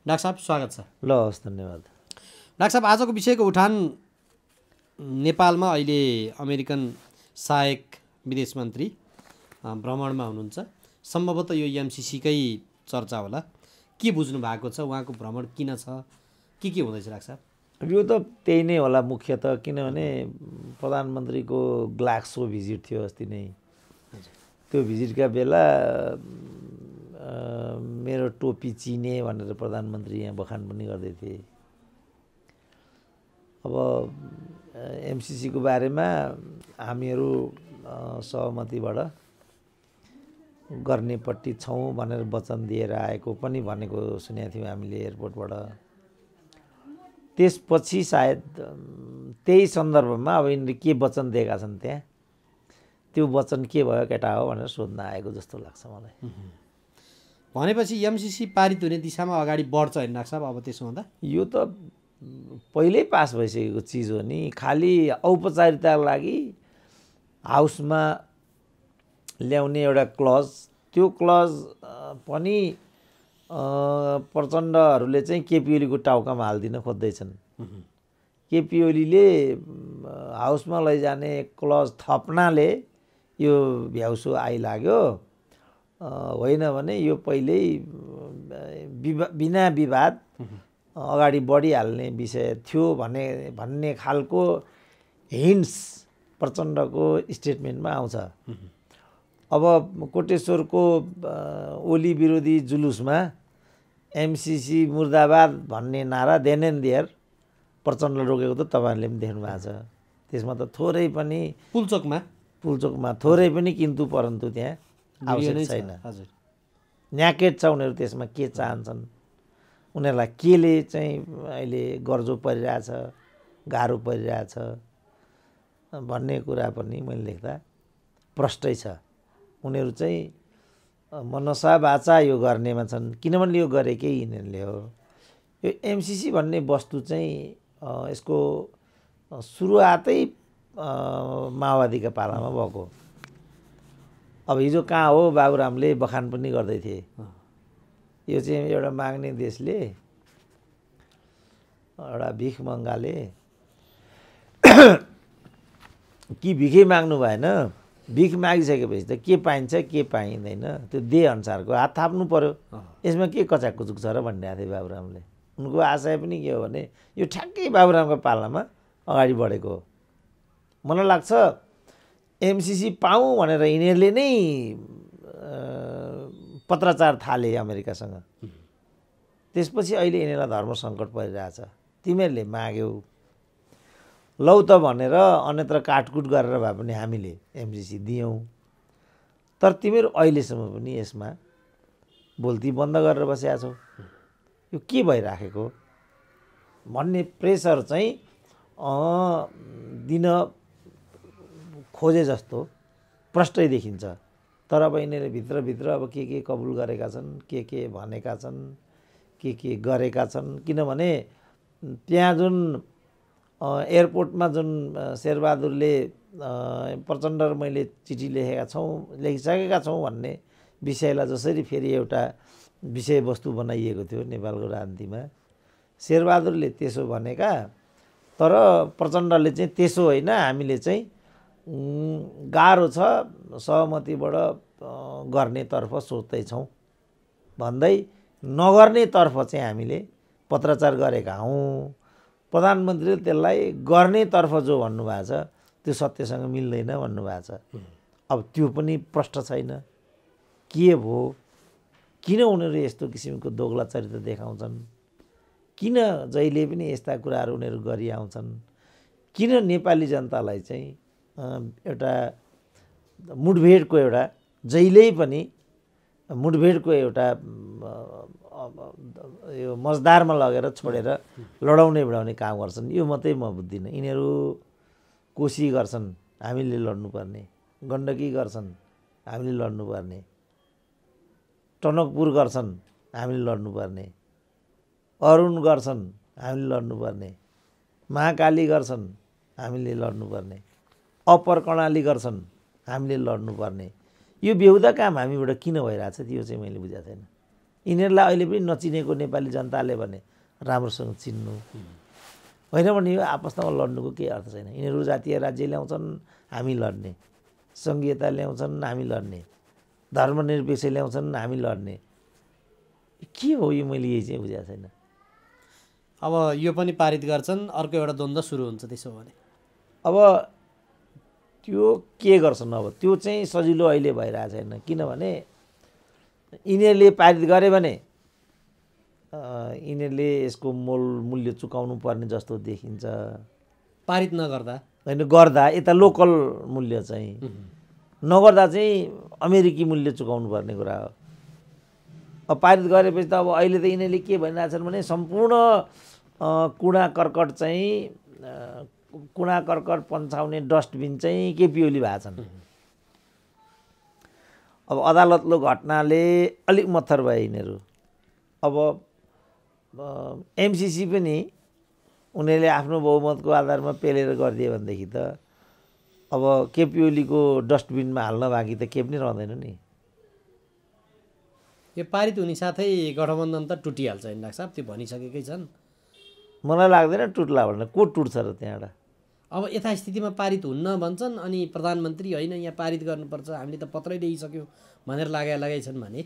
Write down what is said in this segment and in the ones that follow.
Doctor साहब स्वागत छ। ल हस्, धन्यवाद। डाक्टर साहब, आजको विषयको उठान नेपालमा अहिले अमेरिकन सहायक विदेश मन्त्री भ्रमणमा हुनुहुन्छ। सम्भवतः यो एमसिसीकै चर्चा होला। के बुझ्नु भएको छ, उहाँको भ्रमण किन छ, के हुँदैछ डाक्टर साहब? यो त त्यही नै होला मुख्यतः, किनभने प्रधानमन्त्रीको ग्लाक्सो भिजिट थियो अस्ति नै। त्यो भिजिटका बेला मेरो टोपी चिने भनेर प्रधानमन्त्री यहाँ बखान पनि गर्दै थिए। अब एमसिसीको बारेमा हामीहरू सहमतिबाट गर्नेपट्टि छौँ भनेर वचन दिएर आएको पनि भनेको सुनेको थियौँ हामीले एयरपोर्टबाट। त्यसपछि सायद त्यही सन्दर्भमा अब यिनले के वचन दिएका छन् त्यहाँ, त्यो वचन के भयो केटा हो भनेर सोध्न आएको जस्तो लाग्छ मलाई। भनेपछि एमसिसी पारित हुने दिशामा अगाडि बढ्छ होइन डाक्टर साहब? अब त्यसो हुँदा यो त पहिल्यै पास भइसकेको चिज हो नि, खालि औपचारिकताको लागि हाउसमा ल्याउने एउटा क्लज। त्यो क्लज पनि प्रचण्डहरूले चाहिँ केपी ओलीको टाउकामा हालिदिन खोज्दैछन्। केपी ओलीले हाउसमा लैजाने क्लज थप्नाले यो भ्याउसो आइलाग्यो। होइन भने यो पहिल्यै बिना विवाद अगाडि बढिहाल्ने विषय थियो भन्ने खालको हिन्ट्स प्रचण्डको स्टेटमेन्टमा आउँछ। अब कोटेश्वरको ओली विरोधी जुलुसमा एमसिसी मुर्दाबाद भन्ने नारा देन एन्ड देयर प्रचण्डले रोकेको त तपाईँहरूले पनि देख्नु भएको छ। त्यसमा त थोरै पनि पुल्चोकमा थोरै पनि किन्तु परन्तु त्यहाँ आवश्यक छैन। न्याकेट छ उनीहरू त्यसमा के चाहन्छन्, उनीहरूलाई केले चाहिँ अहिले गर्जो परिरहेछ, गाह्रो परिरहेछ भन्ने कुरा पनि मैले लेख्दा प्रष्टै छ। उनीहरू चाहिँ मनसा वाचा यो गर्नेमा छन्, किनभने यो गरेकै यिनीहरूले हो। यो एमसिसी भन्ने वस्तु चाहिँ यसको सुरुवातै माओवादीका पालामा भएको। अब हिजो कहाँ हो बाबुरामले बखान पनि गर्दै थिए, यो चाहिँ एउटा माग्ने देशले, एउटा भिख मङ्गाले कि भिखै माग्नु भएन, भिख मागिसकेपछि त के पाइन्छ के पाइँदैन त्यो दे अनुसारको हात थाप्नु पर्यो। यसमा के कचाकुचुक छ र भनिरहेको थिए बाबुरामले। उनको आशय पनि के हो भने यो ठ्याक्कै बाबुरामको पालामा अगाडि बढेको हो। मलाई लाग्छ एमसिसी पाऊँ भनेर यिनीहरूले नै पत्राचार थाले अमेरिकासँग। त्यसपछि अहिले यिनीहरूलाई धर्म सङ्कट परिरहेछ। तिमीहरूले माग्यौ लौ त भनेर अन्यत्र काटकुट गरेर भए पनि हामीले एमसिसी दियौँ, तर तिमीहरू अहिलेसम्म पनि यसमा बोल्ती बन्द गरेर बसेका छौ। यो के भइराखेको भन्ने प्रेसर चाहिँ दिन खोजे जस्तो प्रष्टै देखिन्छ। तर अब यिनीहरूले भित्रभित्र अब के कबुल गरेका छन्, के भनेका छन्, के गरेका छन्। किनभने त्यहाँ जुन एयरपोर्टमा जुन शेरबहादुरले प्रचण्ड र मैले चिठी लेखिसकेका छौँ भन्ने विषयलाई जसरी फेरि एउटा विषयवस्तु बनाइएको थियो नेपालको राजनीतिमा, शेरबहादुरले त्यसो भनेका, तर प्रचण्डले चाहिँ त्यसो होइन, हामीले चाहिँ गाह्रो छ सहमतिबाट गर्नेतर्फ सोच्दैछौँ भन्दै नगर्नेतर्फ चाहिँ हामीले पत्राचार गरेका हौँ। प्रधानमन्त्रीले त्यसलाई गर्नेतर्फ जो भन्नुभएको छ त्यो सत्यसँग मिल्दैन भन्नुभएको छ। अब त्यो पनि प्रष्ट छैन के भयो, किन उनीहरू यस्तो किसिमको दोगला चरित्र देखाउँछन्, किन जहिले पनि यस्ता कुराहरू उनीहरू गरिआउँछन्, किन नेपाली जनतालाई चाहिँ एउटा मुठभेडको एउटा जहिल्यै पनि मुठभेडको एउटा यो मजदारमा लगेर छोडेर लडाउने भिडाउने काम गर्छन्। यो मात्रै म बुझ्दिनँ। यिनीहरू कोशी गर्छन् हामीले लड्नुपर्ने, गण्डकी गर्छन् हामीले लड्नुपर्ने, टनकपुर गर्छन् हामीले लड्नुपर्ने, अरुण गर्छन् हामीले लड्नुपर्ने, महाकाली गर्छन् हामीले लड्नुपर्ने, अप्पर कर्णाली गर्छन् हामीले लड्नुपर्ने। यो बेहुदा काम हामीबाट किन भइरहेछ त्यो चाहिँ मैले बुझेको छैन। यिनीहरूलाई अहिले पनि नचिनेको नेपाली जनताले भने राम्रोसँग चिन्नु होइन भने यो आपसमा लड्नुको केही अर्थ छैन। यिनीहरू जातीय राज्य ल्याउँछन्, हामी लड्ने, सङ्घीयता ल्याउँछन्, हामी लड्ने, धर्मनिरपेक्ष ल्याउँछन्, हामी लड्ने। के हो यो? मैले यही चाहिँ बुझेको छैन। अब यो पनि पारित गर्छन्, अर्को एउटा द्वन्द्व सुरु हुन्छ त्यसो भने। अब त्यो के गर्छन्? अब त्यो चाहिँ सजिलो अहिले भइरहेको छैन, किनभने यिनीहरूले पारित गरे भने यिनीहरूले यसको मूल्य चुकाउनु पर्ने जस्तो देखिन्छ। पारित नगर्दा होइन, गर्दा यता लोकल मूल्य चाहिँ, नगर्दा चाहिँ अमेरिकी मूल्य चुकाउनु पर्ने कुरा हो। अब पारित गरेपछि त अब अहिले त यिनीहरूले के भनिरहेछन् भने सम्पूर्ण कुडा कर्कट चाहिँ कुडा कर्कट पन्छाउने डस्टबिन चाहिँ केपी ओली भएको छन्। अब अदालतको घटनाले अलिक मत्थर भए यिनीहरू। अब एमसिसी पनि उनीहरूले आफ्नो बहुमतको आधारमा पेलेर गरिदिए भनेदेखि त अब केपी ओलीको डस्टबिनमा हाल्न बाँकी त केही पनि रहँदैन नि। यो पारित हुने साथै गठबन्धन त टुटिहाल्छ डाक्टर साहब, त्यो भनिसकेकै छन्। मलाई लाग्दैन टुट्ला भनेर। को टुट्छ र त्यहाँबाट? अब यथास्थितिमा पारित हुन्न भन्छन्, अनि प्रधानमन्त्री होइन यहाँ पारित गर्नुपर्छ, हामीले त पत्रै ल्याइसक्यौँ भनेर लगाइछन् भने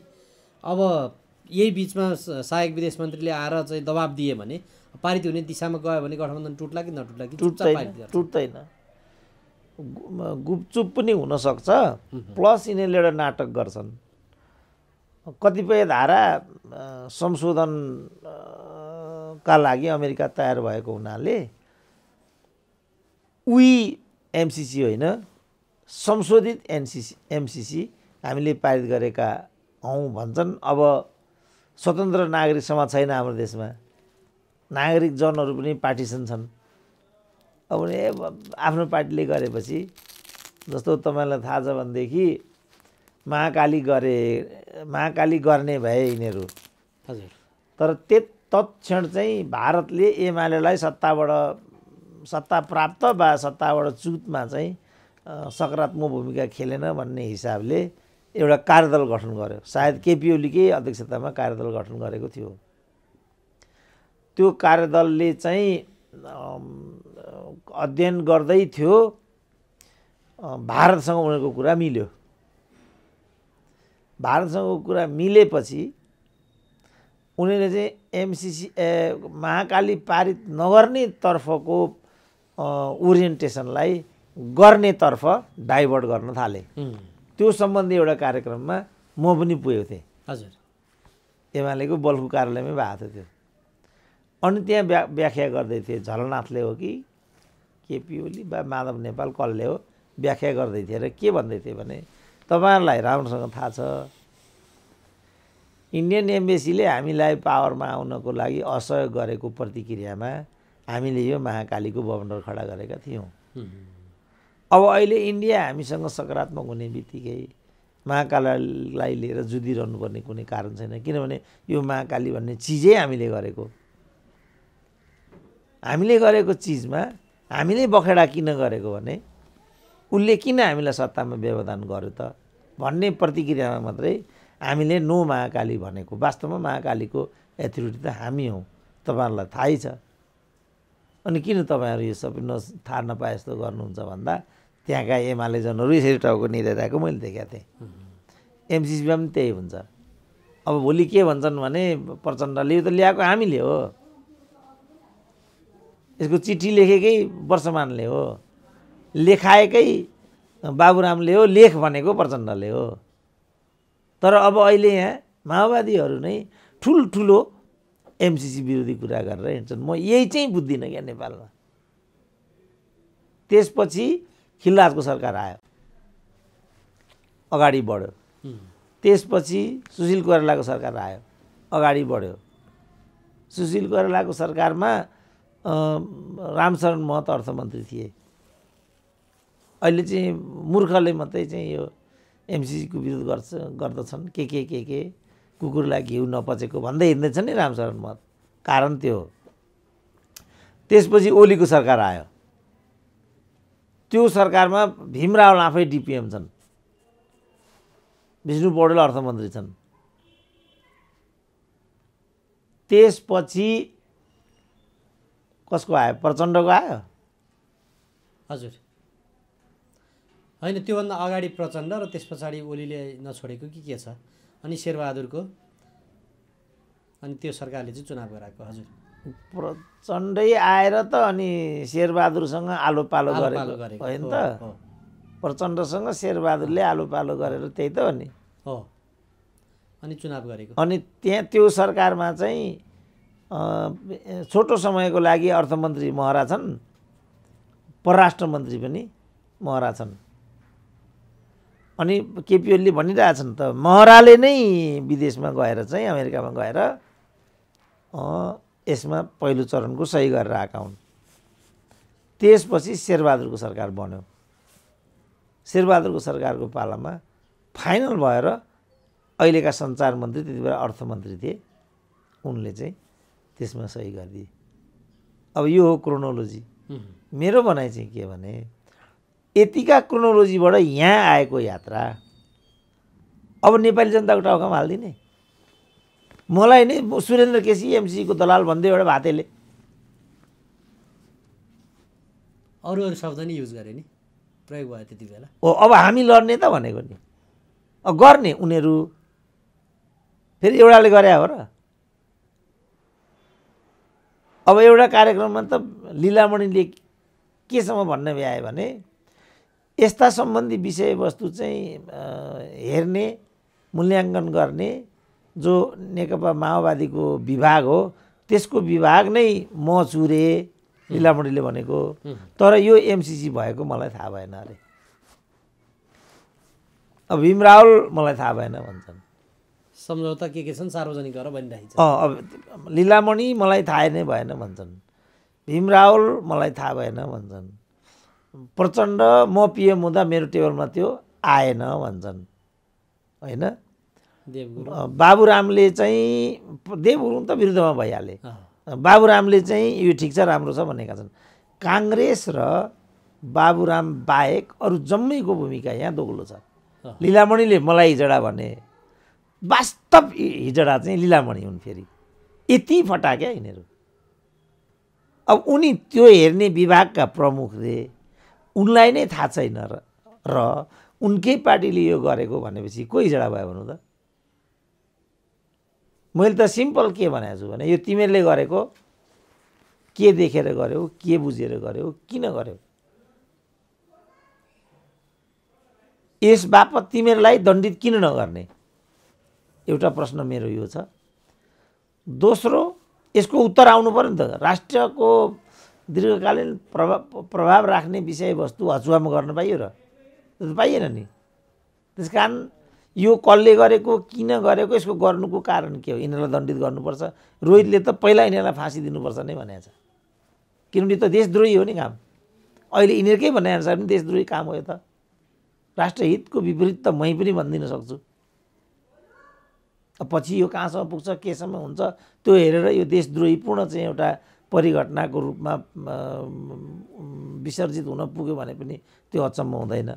अब यही बिचमा सहायक विदेश मन्त्रीले आएर चाहिँ दबाब दिए भने पारित हुने दिशामा गयो भने गठबन्धन टुट्ला कि नटुट्ला कि? टुट्दैन। गुपचुप पनि हुनसक्छ, प्लस यिनीहरूले एउटा नाटक गर्छन्। कतिपय धारा संशोधनका लागि अमेरिका तयार भएको हुनाले उही एमसिसी होइन, संशोधित एमसिसी हामीले पारित गरेका हौँ भन्छन्। अब स्वतन्त्र नागरिक समाज छैन हाम्रो देशमा, नागरिक जनहरू पनि पार्टिसन छन्। अब आफ्नो पार्टीले गरेपछि, जस्तो तपाईँलाई थाहा छ भनेदेखि महाकाली गर्ने भए यिनीहरू। हजुर। तर तत्क्षण चाहिँ भारतले एमालेलाई सत्ता प्राप्त वा सत्ताबाट चुतमा चाहिँ सकारात्मक भूमिका खेलेन भन्ने हिसाबले एउटा कार्यदल गठन गर्यो। सायद केपी ओलीकै अध्यक्षतामा कार्यदल गठन गरेको थियो। त्यो कार्यदलले चाहिँ अध्ययन गर्दै थियो, भारतसँग उनीहरूको कुरा मिल्यो। भारतसँगको कुरा मिलेपछि उनीहरूले चाहिँ एमसिसी महाकाली पारित नगर्ने तर्फको ओरिएन्टेसनलाई गर्नेतर्फ डाइभर्ट गर्न थाले। त्यो सम्बन्धी एउटा कार्यक्रममा म पनि पुगेको थिएँ। हजुर। एमालेको बल्खु कार्यालयमै भएको थियो त्यो। अनि त्यहाँ व्याख्या गर्दै थिए, झलनाथले हो कि केपी ओली वा माधव नेपाल कसले हो, व्याख्या गर्दै थिए र के भन्दै थिए भने, तपाईँहरूलाई राम्रोसँग थाहा छ इन्डियन एम्बेसीले हामीलाई पावरमा आउनको लागि असहयोग गरेको प्रतिक्रियामा हामीले यो महाकालीको बवन्डर खडा गरेका थियौँ। अब अहिले इन्डिया हामीसँग सकारात्मक हुने बित्तिकै महाकालीलाई लिएर जुधिरहनु पर्ने कुनै कारण छैन, किनभने यो महाकाली भन्ने चिजै हामीले गरेको चिजमा हामीले बखेडा किन गरेको भने उसले किन हामीलाई सत्तामा व्यवधान गर्यो त भन्ने प्रतिक्रियामा मात्रै हामीले नो महाकाली भनेको। वास्तवमा महाकालीको एथोरिटी त हामी हौँ, तपाईँहरूलाई थाहै छ। अनि किन तपाईँहरू यो सबै थाहा नपाए जस्तो गर्नुहुन्छ भन्दा त्यहाँका एमाले जनहरू यसरी टाउको निधाइरहेको मैले देखेको थिएँ। एमसिसीमा पनि त्यही हुन्छ। अब भोलि के भन्छन् भने प्रचण्डले यो त ल्याएको हामीले हो, यसको चिठी लेखेकै वर्षमानले हो, लेखाएकै बाबुरामले हो, लेख भनेको प्रचण्डले हो। तर अब अहिले यहाँ माओवादीहरू नै ठुल्ठुलो एमसिसी विरोधी कुरा गरेर हिँड्छन्। म यही चाहिँ बुझ्दिनँ क्या नेपालमा। त्यसपछि खिलराजको सरकार आयो, अगाडि बढ्यो। त्यसपछि सुशील कोइरालाको सरकार आयो, अगाडि बढ्यो। सुशील कोइरालाको सरकारमा रामशरण महत अर्थमन्त्री थिए। अहिले चाहिँ मूर्खले मात्रै चाहिँ यो एमसिसीको विरोध गर्दछन्। के कुकुरलाई घिउ नपचेको भन्दै हिँड्दैछन् नि रामशरण महत। कारण त्यो हो। त्यसपछि ओलीको सरकार आयो। त्यो सरकारमा भीमराव आफै डिपिएम छन्, विष्णु पौडेल अर्थमन्त्री छन्। त्यसपछि कसको आयो? प्रचण्डको आयो। हजुर होइन, त्योभन्दा अगाडि प्रचण्ड र त्यस पछाडि ओलीले नछोडेको के छ? अनि शेरबहादुरको, अनि त्यो सरकारले चाहिँ चुनाव गराएको। हजुर प्रचण्डै आएर त अनि शेरबहादुरसँग आलो पालो गरेको होइन त? प्रचण्डसँग शेरबहादुरले आलो पालो गरेर त्यही त हो नि। हो, अनि चुनाव गरेको। अनि त्यहाँ त्यो सरकारमा चाहिँ छोटो समयको लागि अर्थमन्त्री महरा छन्, परराष्ट्र मन्त्री पनि महरा छन्। अनि केपी ओलीले भनिरहेछन् त, महराले नै विदेशमा गएर चाहिँ अमेरिकामा गएर यसमा पहिलो चरणको सही गरेर आएका हुन्। त्यसपछि शेरबहादुरको सरकार बन्यो। शेरबहादुरको सरकारको पालामा फाइनल भएर अहिलेका सञ्चार मन्त्री, त्यति बेला अर्थमन्त्री थिए, उनले चाहिँ त्यसमा सही गरिदिए। अब यो हो क्रोनोलोजी। मेरो भनाइ चाहिँ के भने, यतिका क्रोनोलोजीबाट यहाँ आएको यात्रा अब नेपाली जनताको टाउकामा हालिदिने। मलाई नै सुरेन्द्र केसी एमसीको दलाल भन्दै एउटा भातेले अरू शब्द नि युज गरे नि, प्रयोग भयो त्यति बेला। हो, अब हामी लड्ने त भनेको नि, गर्ने उनीहरू फेरि एउटाले गरे हो र। अब एउटा कार्यक्रममा त लीलामणिले केसम्म भन्न भ्याए भने, यस्ता सम्बन्धी विषयवस्तु चाहिँ हेर्ने, मूल्याङ्कन गर्ने जो नेकपा माओवादीको विभाग हो, त्यसको विभाग नै म चुरे लीलामणिले भनेको। तर यो एमसीसी भएको मलाई थाहा भएन अरे। अब भीम रावल मलाई थाहा भएन भन्छन्। सम्झौता के छन् सार्वजनिक गरेर बनिरहेको छ। अब लीलामणि मलाई थाहा नै भएन भन्छन्, भीम रावल मलाई थाहा भएन भन्छन्, प्रचण्ड म पिएम हुँदा मेरो टेबलमा त्यो आएन भन्छन् होइन। बाबुरामले चाहिँ, देवगुरुङ त विरुद्धमा भइहाले, बाबुरामले चाहिँ यो ठिक छ राम्रो छ भनेका छन्। काङ्ग्रेस र बाबुराम बाहेक अरू जम्मैको भूमिका यहाँ दोग्लो छ। लीलामणिले मलाई हिजडा भने, वास्तव हिजडा चाहिँ लीलामणि हुन्। फेरि यति फटा क्या यिनीहरू। अब उनी त्यो हेर्ने विभागका प्रमुख रे, उनलाई नै थाहा छैन र उनकै पार्टीले यो गरेको भनेपछि को हिजडा भयो भन्नु त? मैले त सिम्पल के भनेको छु भने, यो तिमीहरूले गरेको, के देखेर गर्यौ, के बुझेर गर्यौ, किन गर्यौ? यस बापत तिमीहरूलाई दण्डित किन नगर्ने? एउटा प्रश्न मेरो यो छ। दोस्रो, यसको उत्तर आउनु पर्यो नि त। राष्ट्रको दीर्घकालीन प्रभाव राख्ने विषयवस्तु हचुवामा गर्न पाइयो र? त्यो त पाइएन नि। त्यस कारण यो कसले गरेको, किन गरेको, यसको गर्नुको कारण के हो? यिनीहरूलाई दण्डित गर्नुपर्छ। रोहितले त पहिला यिनीहरूलाई फाँसी दिनुपर्छ नै भनेको छ। किनभने त देशद्रोही हो नि काम। अहिले यिनीहरूकै भनेअनुसार पनि देशद्रोही काम हो यो त। राष्ट्रहितको विपरीत त मै पनि भनिदिन सक्छु। पछि यो कहाँसम्म पुग्छ, केसम्म हुन्छ, त्यो हेरेर यो देशद्रोहीपूर्ण चाहिँ एउटा परिघटनाको रूपमा विसर्जित हुन पुग्यो भने पनि त्यो अचम्म हुँदैन।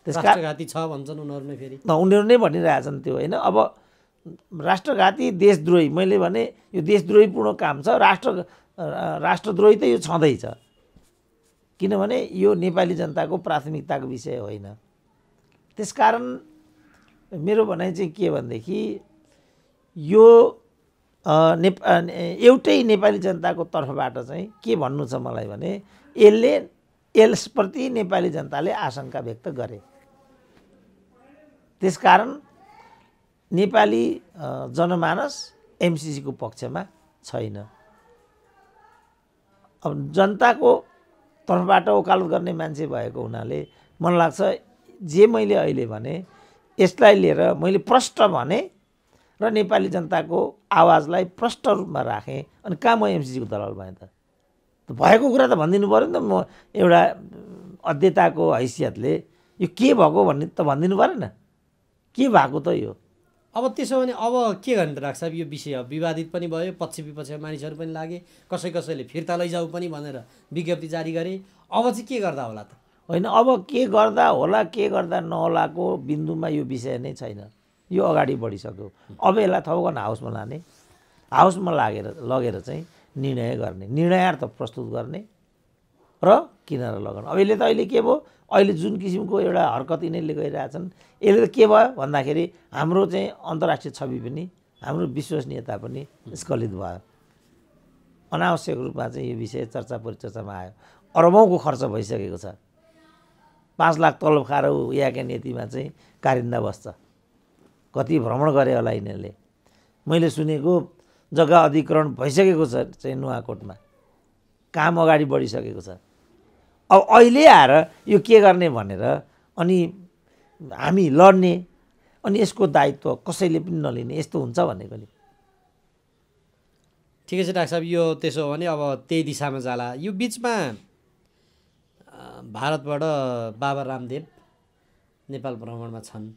राष्ट्रघाती छ भन्छन् उनीहरू नै। फेरि उनीहरू नै भनिरहेछन् त्यो होइन। अब राष्ट्रघाती, देशद्रोही, मैले भने यो देशद्रोहीपूर्ण काम छ। राष्ट्रद्रोही त यो छँदैछ, किनभने यो नेपाली जनताको प्राथमिकताको विषय होइन। त्यसकारण मेरो भनाइ चाहिँ के भनेदेखि, यो एउटै नेपाली जनताको तर्फबाट चाहिँ के भन्नु छ मलाई भने, यसप्रति नेपाली जनताले आशंका व्यक्त गरे। त्यसकारण नेपाली जनमानस एमसीसीको पक्षमा छैन। अब जनताको तर्फबाट वकालत गर्ने मान्छे भएको हुनाले मलाई लाग्छ, जे मैले अहिले भने यसलाई लिएर मैले प्रष्ट भने र नेपाली जनताको आवाजलाई प्रष्ट रूपमा राखेँ, अनि कहाँ म एमसीसीको दलाल भएँ त? भएको कुरा त भनिदिनु पऱ्यो नि त। म एउटा अध्येताको हैसियतले यो के भएको भन्ने त भनिदिनु परेन? के भएको त यो? अब त्यसो भने अब के गर्ने त डाक्टर साहब? यो विषय विवादित पनि भयो, पक्ष विपक्षका मानिसहरू पनि लागे, कसैले फिर्ता लैजाऊ पनि भनेर विज्ञप्ति जारी गरे। अब चाहिँ के गर्दा होला त? होइन, अब के गर्दा होला, के गर्दा नहोलाको बिन्दुमा यो विषय नै छैन। यो अगाडि बढिसक्यो। अब यसलाई थौकन हाउसमा लाने, हाउसमा लगेर चाहिँ निर्णय गर्ने, निर्णयार्थ प्रस्तुत गर्ने र किनेर लगाउने। अब यसले त अहिले के भयो, अहिले जुन किसिमको एउटा हरकत यिनीहरूले गरिरहेछन्, यसले त के भयो भन्दाखेरि हाम्रो चाहिँ अन्तर्राष्ट्रिय छवि पनि, हाम्रो विश्वसनीयता पनि स्खलित भयो। अनावश्यक रूपमा चाहिँ यो विषय चर्चा परिचर्चामा आयो। अरबौँको खर्च भइसकेको छ। 5 लाख तलब खाएर यहाँका नीतिमा चाहिँ कारिन्दा बस्छ। कति भ्रमण गरे होला यिनीहरूले। मैले सुनेको जग्गा अधिग्रहण भइसकेको छ चाहिँ नुवाकोटमा, काम अगाडि बढिसकेको छ। अब अहिले आएर यो के गर्ने भनेर अनि हामी लड्ने, अनि यसको दायित्व कसैले पनि नलिने, यस्तो हुन्छ भनेको नि। ठिकै छ डाक्टर साहब, यो त्यसो हो भने अब त्यही दिशामा जाला। यो बिचमा भारतबाट बाबा रामदेव नेपाल भ्रमणमा छन्,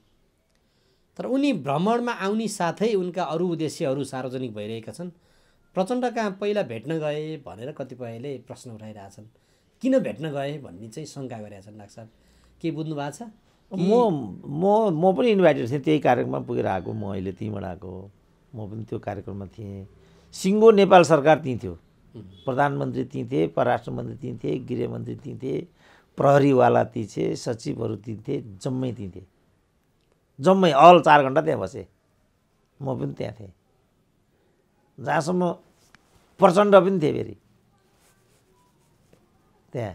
तर उनी भ्रमणमा आउने साथै उनका अरू उद्देश्यहरू सार्वजनिक भइरहेका छन्। प्रचण्ड कहाँ पहिला भेट्न गए भनेर कतिपयले प्रश्न उठाइरहेछन्। किन भेट्न गए भन्ने चाहिँ शङ्का गरेका छन् डाक्टर साहब, के बुझ्नु भएको छ? म पनि इन्भाइटेड थिएँ, त्यही कार्यक्रममा पुगेर आएको। म अहिले त्यहीँबाट आएको, म पनि त्यो कार्यक्रममा थिएँ। सिङ्गो नेपाल सरकार त्यहीँ थियो, प्रधानमन्त्री त्यहीँ थिए, परराष्ट्र मन्त्री त्यहीँ थिए, गृहमन्त्री त्यहीँ थिए, प्रहरीवाला त्यहीँ थिए, सचिवहरू त्यहीँ थिए, जम्मै त्यहीँ थिए। जम्मै अल 4 घन्टा त्यहाँ बसेँ। म पनि त्यहाँ थिएँ, जहाँसम्म प्रचण्ड पनि थिए फेरि त्यहाँ,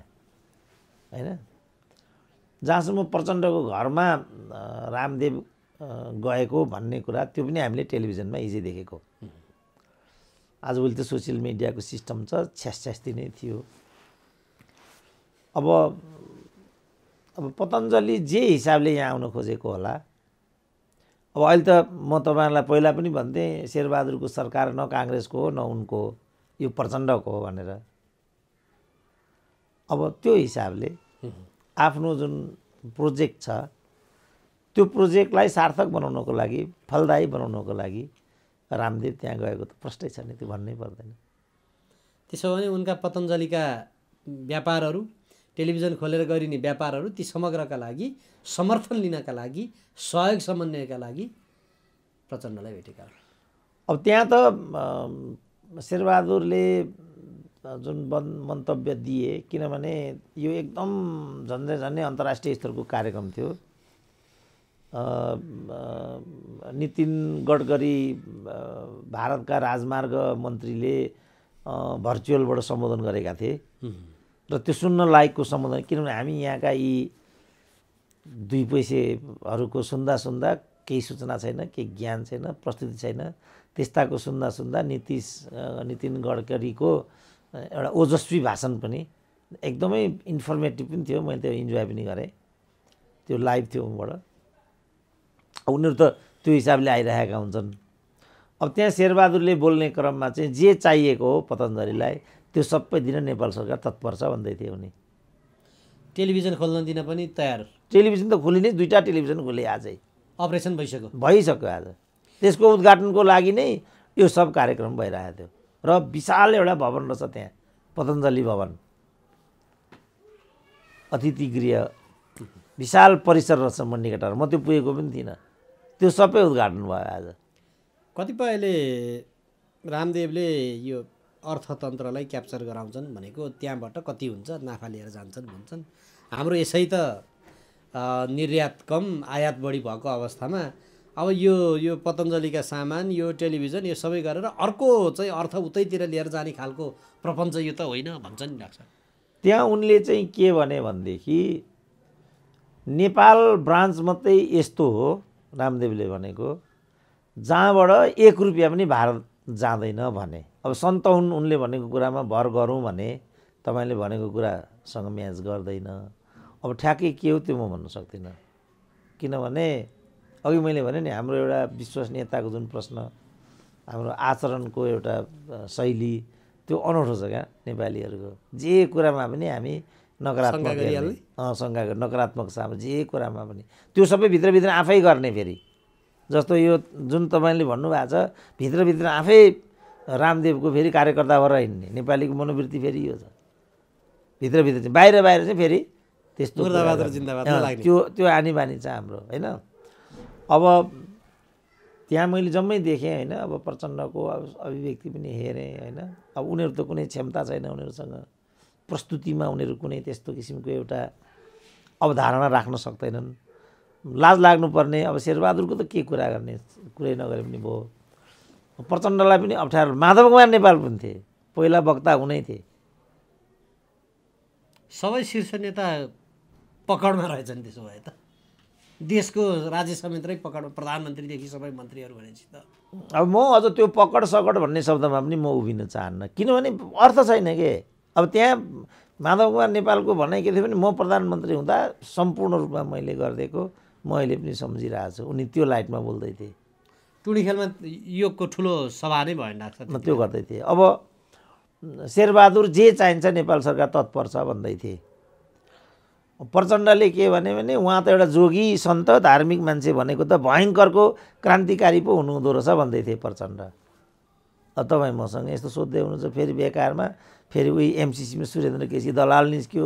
होइन? जहाँसम्म प्रचण्डको घरमा रामदेव गएको भन्ने कुरा त्यो पनि हामीले टेलिभिजनमा हिजै देखेको। आजभोलि त सोसियल मिडियाको सिस्टम छ, छ्यास्ती नै थियो। अब पतञ्जलि जे हिसाबले यहाँ आउन खोजेको होला, अब अहिले त म तपाईँहरूलाई पहिला पनि भन्थेँ, शेरबहादुरको सरकार न काङ्ग्रेसको हो न उनको हो, यो प्रचण्डको हो भनेर। अब त्यो हिसाबले आफ्नो जुन प्रोजेक्ट छ त्यो प्रोजेक्टलाई सार्थक बनाउनको लागि, फलदायी बनाउनको लागि रामदेव त्यहाँ गएको त प्रष्टै छ नि, त्यो भन्नै पर्दैन। त्यसो भने उनका पतञ्जलिका व्यापारहरू, टेलिभिजन खोलेर गरिने व्यापारहरू, ती समग्रका लागि समर्थन लिनका लागि, सहयोग समन्वयका लागि प्रचण्डलाई भेटेका। अब त्यहाँ त शेरबहादुरले जुन मन्तव्य दिए, किनभने यो एकदम झन्डै अन्तर्राष्ट्रिय स्तरको कार्यक्रम थियो। नितिन गडकरी भारतका राजमार्ग मन्त्रीले भर्चुअलबाट सम्बोधन गरेका थिए र त्यो सुन्न लायकको सम्बोधन, किनभने हामी यहाँका यी 2 पैसेहरूको सुन्दा केही सूचना छैन, केही ज्ञान छैन, प्रस्तुति छैन। त्यस्ताको सुन्दा नितिन गडकरीको एउटा ओजस्वी भाषण पनि एकदमै इन्फर्मेटिभ पनि थियो। मैले त्यो इन्जोय पनि गरेँ, त्यो लाइभ थियो उबाट। उनीहरू त त्यो हिसाबले आइरहेका हुन्छन्। अब त्यहाँ शेरबहादुरले बोल्ने क्रममा चाहिँ जे चाहिएको हो पतञ्जलिलाई त्यो सबै दिन नेपाल सरकार तत्पर छ भन्दै थिए उनी। टेलिभिजन खोल्न दिन पनि तयार। टेलिभिजन त खोलिने, 2टा टेलिभिजन खोले आजै, अपरेसन भइसक्यो आज। त्यसको उद्घाटनको लागि नै यो सब कार्यक्रम भइरहेको थियो। र विशाल एउटा भवन रहेछ त्यहाँ, पतञ्जलि भवन, अतिथि गृह, विशाल परिसर रहेछ मण्डिकाटार। म त्यो पुगेको पनि थिइनँ, त्यो सबै उद्घाटन भयो आज। कतिपयले रामदेवले यो अर्थतन्त्रलाई क्याप्चर गराउँछन् भनेको त्यहाँबाट कति हुन्छ नाफा लिएर जान्छन् भन्छन्। हाम्रो यसै त निर्यात कम आयात बढी भएको अवस्थामा अब यो पतञ्जलिका सामान, यो टेलिभिजन, यो सबै गरेर अर्को चाहिँ अर्थ उतैतिर लिएर जाने खालको प्रपञ्च यो त होइन भन्छन् नि डाक्टर। त्यहाँ उनले चाहिँ के भने भनेदेखि नेपाल ब्रान्च मात्रै यस्तो हो रामदेवले भनेको जहाँबाट 1 रुपियाँ पनि भारत जाँदैन भने। अब 57 उनले भनेको कुरामा भर गरौँ भने तपाईँले भनेको कुरासँग म्याच गर्दैन। अब ठ्याक्कै के हो त्यो म भन्न सक्दिनँ, किनभने अघि मैले भने नि हाम्रो एउटा विश्वसनीयताको जुन प्रश्न, हाम्रो आचरणको एउटा शैली त्यो अनौठो छ क्या नेपालीहरूको। जे कुरामा पनि हामी नकारात्मक छ, जे कुरामा पनि त्यो सबै भित्रभित्र आफै गर्ने। फेरि जस्तो यो जुन तपाईँले भन्नुभएको छ, भित्रभित्र आफै रामदेवको फेरि कार्यकर्ता भएर हिँड्ने नेपालीको मनोवृत्ति फेरि यो छ। भित्रभित्र चाहिँ बाहिर चाहिँ फेरि त्यस्तो त्यो आनी बानी छ हाम्रो, होइन? अब त्यहाँ मैले जम्मै देखेँ होइन। अब प्रचण्डको अभिव्यक्ति पनि हेरेँ होइन। अब उनीहरू त कुनै क्षमता छैन उनीहरूसँग, प्रस्तुतिमा उनीहरू कुनै त्यस्तो किसिमको एउटा अवधारणा राख्न सक्दैनन्। लाज लाग्नुपर्ने। अब शेरबहादुरको त के कुरा गर्ने, कुरै नगरे पनि भयो। प्रचण्डलाई पनि अप्ठ्यारो। माधव कुमार नेपाल पनि थिए, पहिला वक्ता हुनै थिए। सबै शीर्ष नेता पकडमा रहेछन् त्यसो भए त। देशको राज्य समितिरै पकडमा, प्रधानमन्त्रीदेखि सबै मन्त्रीहरू भनेपछि त। अब म अझ त्यो पकड सकड भन्ने शब्दमा पनि म उभिन चाहन्न, किनभने अर्थ छैन के। अब त्यहाँ माधव कुमार नेपालको भनाइ के थियो भने म प्रधानमन्त्री हुँदा सम्पूर्ण रूपमा मैले गरिदिएको म अहिले पनि सम्झिरहेको छु। उनी त्यो लाइटमा बोल्दै थिए। टुँडिखेलमा योगको ठुलो सभा नै भयो डाक्टर। म त्यो गर्दै थिएँ। अब शेरबहादुर जे चाहिन्छ नेपाल सरकार तत्पर छ भन्दै थिए। प्रचण्डले के भने उहाँ त एउटा जोगी सन्त धार्मिक मान्छे भनेको त भयङ्करको क्रान्तिकारी पो हुनुहुँदो रहेछ भन्दै थिए प्रचण्ड। अब तपाईँ मसँग यस्तो सोध्दै हुनुहुन्छ, फेरि बेकारमा फेरि उही एमसिसीमा सुरेन्द्र केसी दलाल निस्क्यो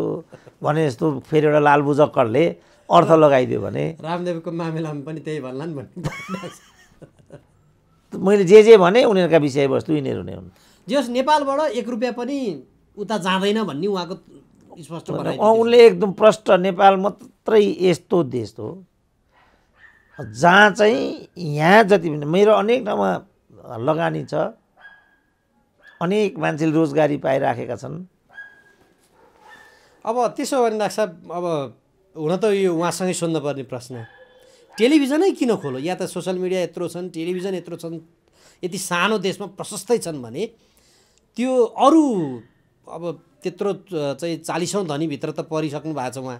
भने जस्तो फेरि एउटा लालबुजक्करले अर्थ लगाइदियो भने। रामदेवको मामिलामा पनि त्यही भन्ला नि भन्ने। मैले जे भने उनीहरूका विषयवस्तु यिनीहरू नै हुन्। जस नेपालबाट 1 रुपियाँ पनि उता जाँदैन भन्ने उहाँको स्पष्ट भनाइ। उनले एकदम प्रष्ट, नेपाल मात्रै यस्तो देश हो जहाँ चाहिँ यहाँ जति पनि मेरो अनेक ठाउँमा लगानी छ, अनेक मान्छेले रोजगारी पाइराखेका छन्। अब त्यसो भने डाक्टर साहब, अब हुन त यो उहाँसँगै सोध्नुपर्ने प्रश्न, टेलिभिजनै किन खोलो? या त सोसियल मिडिया यत्रो छन्, टेलिभिजन यत्रो छन्, यति सानो देशमा प्रशस्तै छन् भने त्यो अरू अब त्यत्रो चाहिँ 40औँ धनीभित्र त परिसक्नु भएको छ उहाँ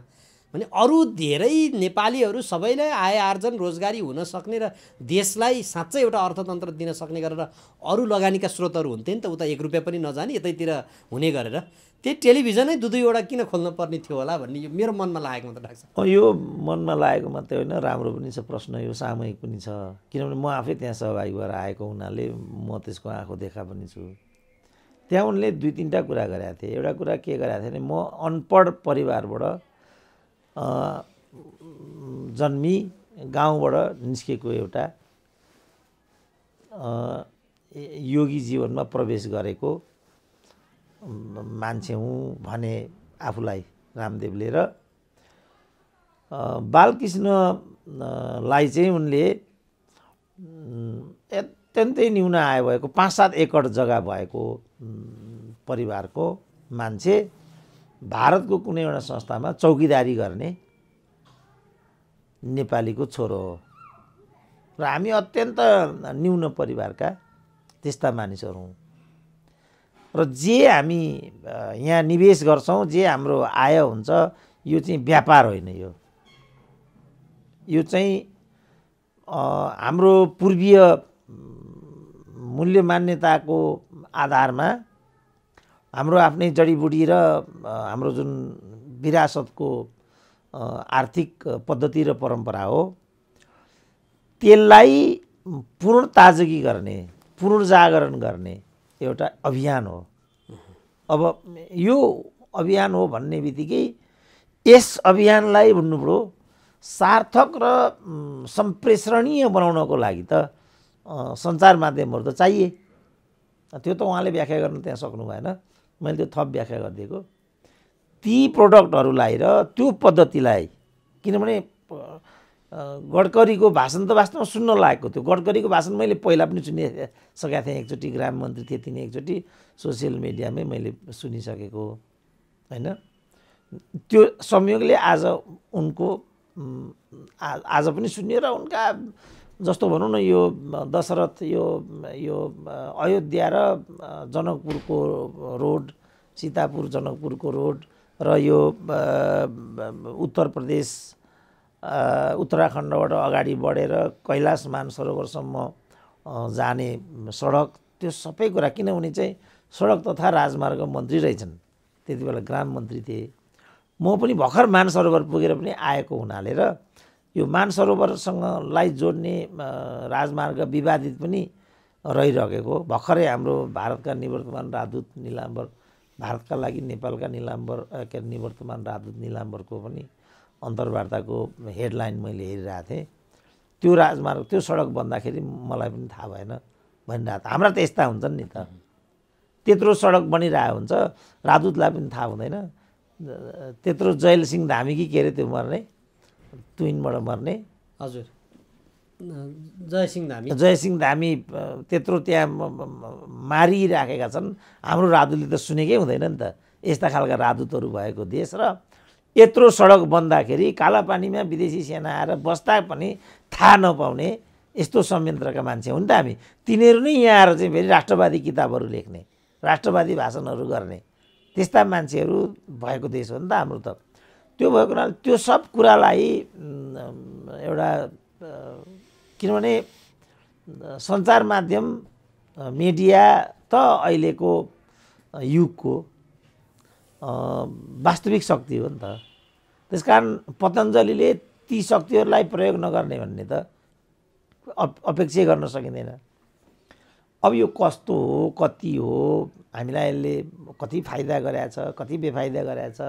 भने अरू धेरै नेपालीहरू सबैलाई आय आर्जन रोजगारी हुन सक्ने र देशलाई साँच्चै एउटा अर्थतन्त्र दिन सक्ने गरेर अरू लगानीका स्रोतहरू हुन्थे नि त, उता 1 रुपियाँ पनि नजाने यतैतिर हुने गरेर। त्यही टेलिभिजनै 2-2वटा किन खोल्न पर्ने थियो होला भन्ने यो मेरो मनमा लागेको मात्र लाग्छ। यो मनमा लागेको मात्रै होइन, राम्रो पनि छ प्रश्न, यो सामूहिक पनि छ। किनभने म आफै त्यहाँ सहभागी भएर आएको हुनाले म त्यसको आँखो देखा पनि छु। त्यहाँ उनले 2-3टा कुरा गरेका थिए। एउटा कुरा के गरेका थिए भने म अनपढ परिवारबाट जन्मी गाउँबाट निस्केको एउटा योगी जीवनमा प्रवेश गरेको मान्छे हुँ भने आफूलाई रामदेवले। र बालकृष्णलाई चाहिँ उनले अत्यन्तै न्यून आय भएको 5-7 एकड जग्गा भएको परिवारको मान्छे भारतको कुनै एउटा संस्थामा चौकीदारी गर्ने नेपालीको छोरो हो। र हामी अत्यन्त न्यून परिवारका त्यस्ता मानिसहरू हौँ। र जे हामी यहाँ निवेश गर्छौँ, जे हाम्रो आय हुन्छ, यो चाहिँ व्यापार होइन। यो चाहिँ हाम्रो पूर्वीय मूल्य मान्यताको आधारमा हाम्रो आफ्नै जडीबुटी र हाम्रो जुन विरासतको आर्थिक पद्धति र परम्परा हो, त्यसलाई पुनर्ताजगी गर्ने, पुनर्जागरण गर्ने एउटा अभियान हो। अब यो अभियान हो भन्ने बित्तिकै यस अभियानलाई भन्नुभयो सार्थक र सम्प्रेषणीय बनाउनको लागि त सञ्चार माध्यमहरू त चाहिए। त्यो त उहाँले व्याख्या गर्न त्यहाँ सक्नु भएन, मैले त्यो थप व्याख्या गरिदिएको। ती प्रोडक्टहरूलाई र त्यो पद्धतिलाई, किनभने गडकरीको भाषण त वास्तवमा सुन्न लागेको थियो। गडकरीको भाषण मैले पहिला पनि सुनिसकेका थिएँ, एकचोटि ग्राम मन्त्री थिए तिनी, एकचोटि सोसियल मिडियामै मैले सुनिसकेको होइन। त्यो संयोगले आज उनको आज पनि सुनियो र उनका जस्तो भनौँ न, यो दशरथ यो अयोध्या र जनकपुरको रोड, सीतापुर जनकपुरको रोड र यो उत्तर प्रदेश उत्तराखण्डबाट अगाडि बढेर कैलाश मानसरोवरसम्म जाने सडक, त्यो सबै कुरा, किन उनी चाहिँ सडक तथा राजमार्ग मन्त्री रहेछन्, त्यति बेला ग्राम मन्त्री थिए। म पनि भर्खर मानसरोवर पुगेर पनि आएको हुनाले र यो मानसरोवरसँगलाई जोड्ने राजमार्ग विवादित पनि रहिरहेको, भर्खरै हाम्रो भारतका निवर्तमान राजदूत निलाम्बर, भारतका लागि नेपालका निवर्तमान राजदूत निलाम्बरको पनि अन्तर्वार्ताको हेडलाइन मैले हेरिरहेको थिएँ। त्यो राजमार्ग त्यो सडक बन्दाखेरि मलाई पनि थाहा भएन भनिरहेको त। हाम्रा त यस्ता हुन्छन् नि त, त्यत्रो सडक बनिरहेको हुन्छ राजदूतलाई पनि थाहा हुँदैन। त्यत्रो जयल सिंह धामी कि के अरे त्यो मर्ने ट्विनबाट मर्ने, हजुर जयसिंह धामी त्यत्रो त्यहाँ मारिराखेका छन्। हाम्रो राजदूतले त सुनेकै हुँदैन नि त। यस्ता खालका राजदूतहरू भएको देश र यत्रो सडक बन्दाखेरि कालापानीमा विदेशी सेना आएर बस्दा पनि थाहा नपाउने यस्तो संयन्त्रका मान्छे हो नि त हामी। तिनीहरू नै यहाँ आएर चाहिँ फेरि राष्ट्रवादी किताबहरू लेख्ने, राष्ट्रवादी भाषणहरू गर्ने त्यस्ता मान्छेहरू भएको देश हो नि त हाम्रो त। त्यो भएको हुनाले त्यो सब कुरालाई एउटा किनभने सञ्चार माध्यम मिडिया त अहिलेको युगको वास्तविक शक्ति हो नि त। त्यसकारण पतञ्जलिले ती शक्तिहरूलाई प्रयोग नगर्ने भन्ने त अपेक्षा गर्न सकिँदैन। अब यो कस्तो हो कति हो, हामीलाई यसले कति फाइदा गरेछ कति बेफाइदा गरेछ।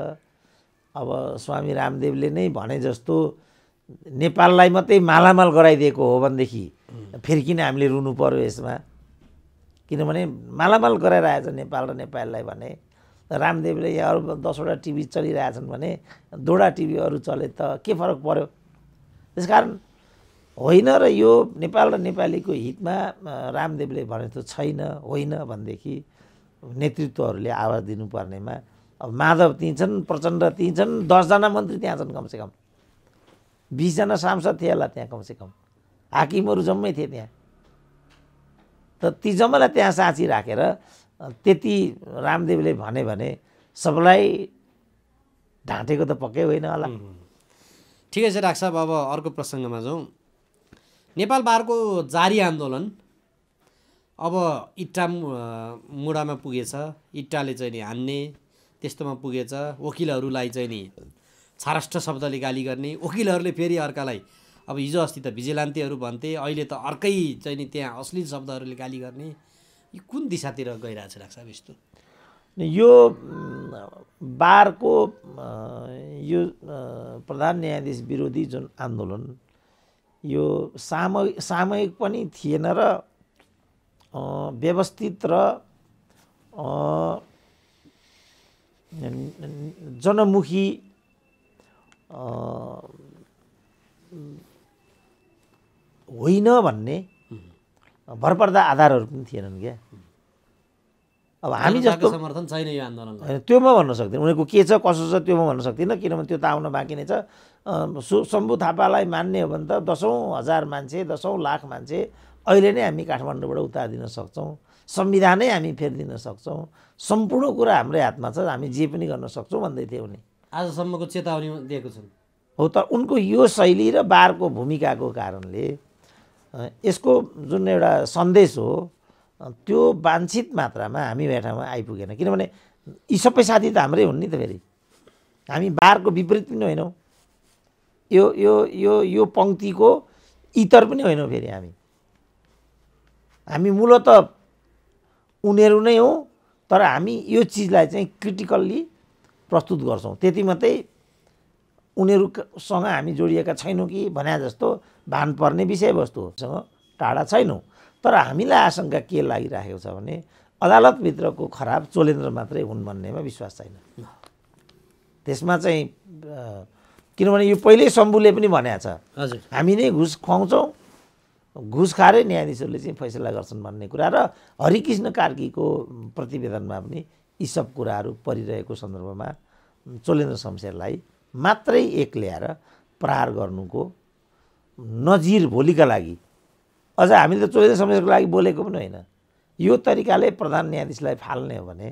अब स्वामी रामदेवले नै भने जस्तो नेपाललाई मात्रै मालामाल गराइदिएको हो भनेदेखि फेरि किन हामीले रुनु पर्यो यसमा। किनभने मालामाल गराइरहेछ नेपाल र नेपाललाई भने रामदेवले यहाँ अरू 10वटा टिभी चलिरहेछन् भने 2वटा टिभीहरू चले त के फरक पर्यो। त्यसकारण होइन र यो नेपाल र नेपालीको हितमा रामदेवले भने त छैन होइन भनेदेखि नेतृत्वहरूले आवाज दिनुपर्नेमा अब माधव ती छन्, प्रचण्ड ती छन्, 10जना मन्त्री त्यहाँ छन्, कमसेकम 20जना सांसद थिए होला त्यहाँ, कमसेकम हाकिमहरू जम्मै थिए त्यहाँ। त ती जम्मैलाई त्यहाँ साँची राखेर त्यति रामदेवले भने सबलाई ढाँटेको त पक्कै होइन होला। ठिकै छ डाक्टर साहब, अब अर्को प्रसङ्गमा जाउँ। नेपाल बारको जारी आन्दोलन अब इट्टा मुडामा पुगेछ। इट्टाले चाहिँ नि हान्ने त्यस्तोमा पुगेछ। वकिलहरूलाई चाहिँ नि छारष्ट शब्दले गाली गर्ने, वकिलहरूले फेरि अर्कालाई अब हिजो अस्ति त भिजिलान्तीहरू भन्थे, अहिले त अर्कै चाहिँ नि त्यहाँ अश्लील शब्दहरूले गाली गर्ने। यो कुन दिशातिर गइरहेछ डाक्टर साहब यस्तो? यो बारको यो प्रधान न्यायाधीश विरोधी जुन आन्दोलन यो सामूहिक पनि थिएन र व्यवस्थित र जनमुखी होइन भन्ने भरपर्दा आधारहरू पनि थिएनन् क्या। अब हामी जस्तो समर्थन छैन यो आन्दोलन, त्यो म भन्न सक्दिनँ उनीहरूको के छ कसो छ त्यो म भन्न सक्दिनँ। किनभने त्यो त आउन बाँकी नै छ। शम्भु थापालाई मान्ने हो भने त 10औँ हजार मान्छे 10औँ लाख मान्छे अहिले नै हामी काठमाडौँबाट उतारिदिन सक्छौँ, संविधानै हामी फेरिदिन सक्छौँ, सम्पूर्ण कुरा हाम्रै हातमा छ, हामी जे पनि गर्न सक्छौँ भन्दै थियो उनी। आजसम्मको चेतावनी दिएको छन्। हो त उनको यो शैली र बारको भूमिकाको कारणले यसको जुन एउटा सन्देश हो त्यो वाञ्छित मात्रामा हामी ठाउँमा आइपुगेन। किनभने यी सबै साथी त हाम्रै हुन् नि त। फेरि हामी बारको विपरीत पनि होइनौँ, यो यो यो यो पङ्क्तिको इतर पनि होइनौँ। फेरि हामी मूलत उनीहरू नै हौँ, तर हामी यो चिजलाई चाहिँ क्रिटिकल्ली प्रस्तुत गर्छौँ। त्यति मात्रै उनीहरूसँग हामी जोडिएका छैनौँ कि भने जस्तो भान पर्ने विषयवस्तुसँग टाढा छैनौँ। तर हामीलाई आशंका के लागिराखेको छ भने अदालतभित्रको खराब चोलेन्द्र मात्रै हुन् भन्नेमा विश्वास छैन। त्यसमा चाहिँ किनभने यो पहिल्यै शम्भुले पनि भनेको छ, हजुर हामी नै घुस खुवाउँछौँ, घुस खाएरै न्यायाधीशहरूले चाहिँ फैसला गर्छन् भन्ने कुरा र हरिकृष्ण कार्कीको प्रतिवेदनमा पनि यी सब कुराहरू परिरहेको सन्दर्भमा चोलेन्द्र शमशेरलाई मात्रै एक ल्याएर प्रहार गर्नुको नजिर भोलिका लागि, अझ हामीले त चोलेन्द्र शमशेरको लागि बोलेको पनि होइन, यो तरिकाले प्रधान न्यायाधीशलाई फाल्ने हो भने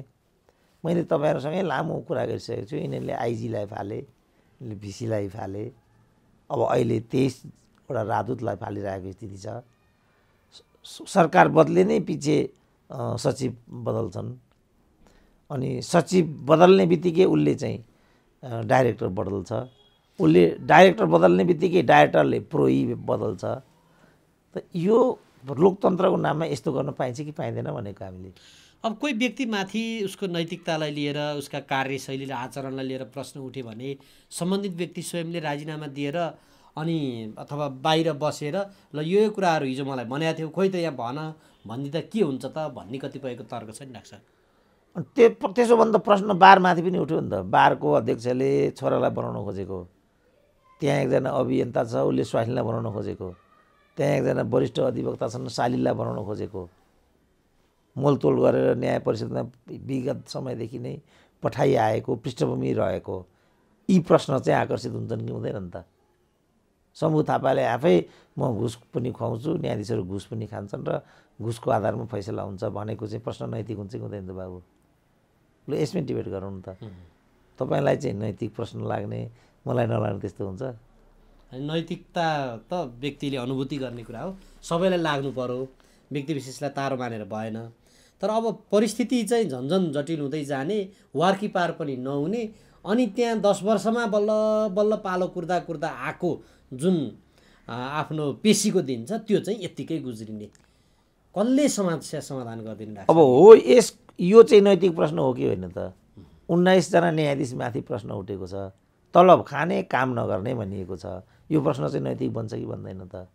मैले तपाईँहरूसँगै लामो कुरा गरिसकेको छु। यिनीहरूले आइजीलाई फाले, भिसीलाई फाले, अब अहिले 23वटा राजदूतलाई फालिरहेको स्थिति छ। सरकार बदले नै पछि सचिव बदल्छन्, अनि सचिव बदल्ने बित्तिकै उसले चाहिँ डाइरेक्टर बदल्छ, उसले डाइरेक्टर बदल्ने बित्तिकै डाइरेक्टरले प्रोई बदल्छ। त यो लोकतन्त्रको नाममा यस्तो गर्न पाइन्छ कि पाइँदैन भनेको हामीले। अब कोही व्यक्तिमाथि उसको नैतिकतालाई लिएर उसका कार्यशैली र आचरणलाई लिएर प्रश्न उठ्यो भने सम्बन्धित व्यक्ति स्वयंले राजीनामा दिएर अनि अथवा बाहिर बसेर ल यो कुराहरू हिजो मलाई भनेको थियो खोइ त यहाँ भन भनिदिँदा के हुन्छ त भन्ने कतिपयको तर्क छ नि डाक्टर साहब। त्यसो भने त प्रश्न बारमाथि पनि उठ्यो नि त। बारको अध्यक्षले छोरालाई बनाउन खोजेको, त्यहाँ एकजना अभियन्ता छ उसले स्वास्नीलाई बनाउन खोजेको, त्यहाँ एकजना वरिष्ठ अधिवक्ता छन् सालिललाई बनाउन खोजेको, मोलतोल गरेर न्याय परिषदमा विगत समयदेखि नै पठाइआएको पृष्ठभूमि रहेको यी प्रश्न चाहिँ आकर्षित हुन्छन् कि हुँदैन नि त। शम्भु थापाले आफै म घुस पनि खुवाउँछु, न्यायाधीशहरू घुस पनि खान्छन् र घुसको आधारमा फैसला हुन्छ भनेको चाहिँ प्रश्न नैतिक हुन्छ कि हुँदैन त बाबु? ल यसमै डिबेट गरौँ न त। तपाईँलाई चाहिँ नैतिक प्रश्न लाग्ने, मलाई नलाग्ने त्यस्तो हुन्छ? नैतिकता त व्यक्तिले अनुभूति गर्ने कुरा हो, सबैलाई लाग्नु पर्यो, व्यक्ति विशेषलाई तारो मानेर भएन। तर अब परिस्थिति चाहिँ झन्झन जटिल हुँदै जाने, वार्की पार पनि नहुने, अनि त्यहाँ 10 वर्षमा बल्ल बल्ल पालो कुर्दा कुर्दा आएको जुन आफ्नो पेशीको दिन छ त्यो चाहिँ यत्तिकै गुज्रिने, कसले समस्या समाधान गरिदिनु? अब हो यो चाहिँ नैतिक प्रश्न हो कि होइन त? 19 जना न्यायाधीश माथि प्रश्न उठेको छ, तलब खाने काम नगर्ने भनिएको छ। यो प्रश्न चाहिँ नैतिक बन्छ कि बन्दैन त?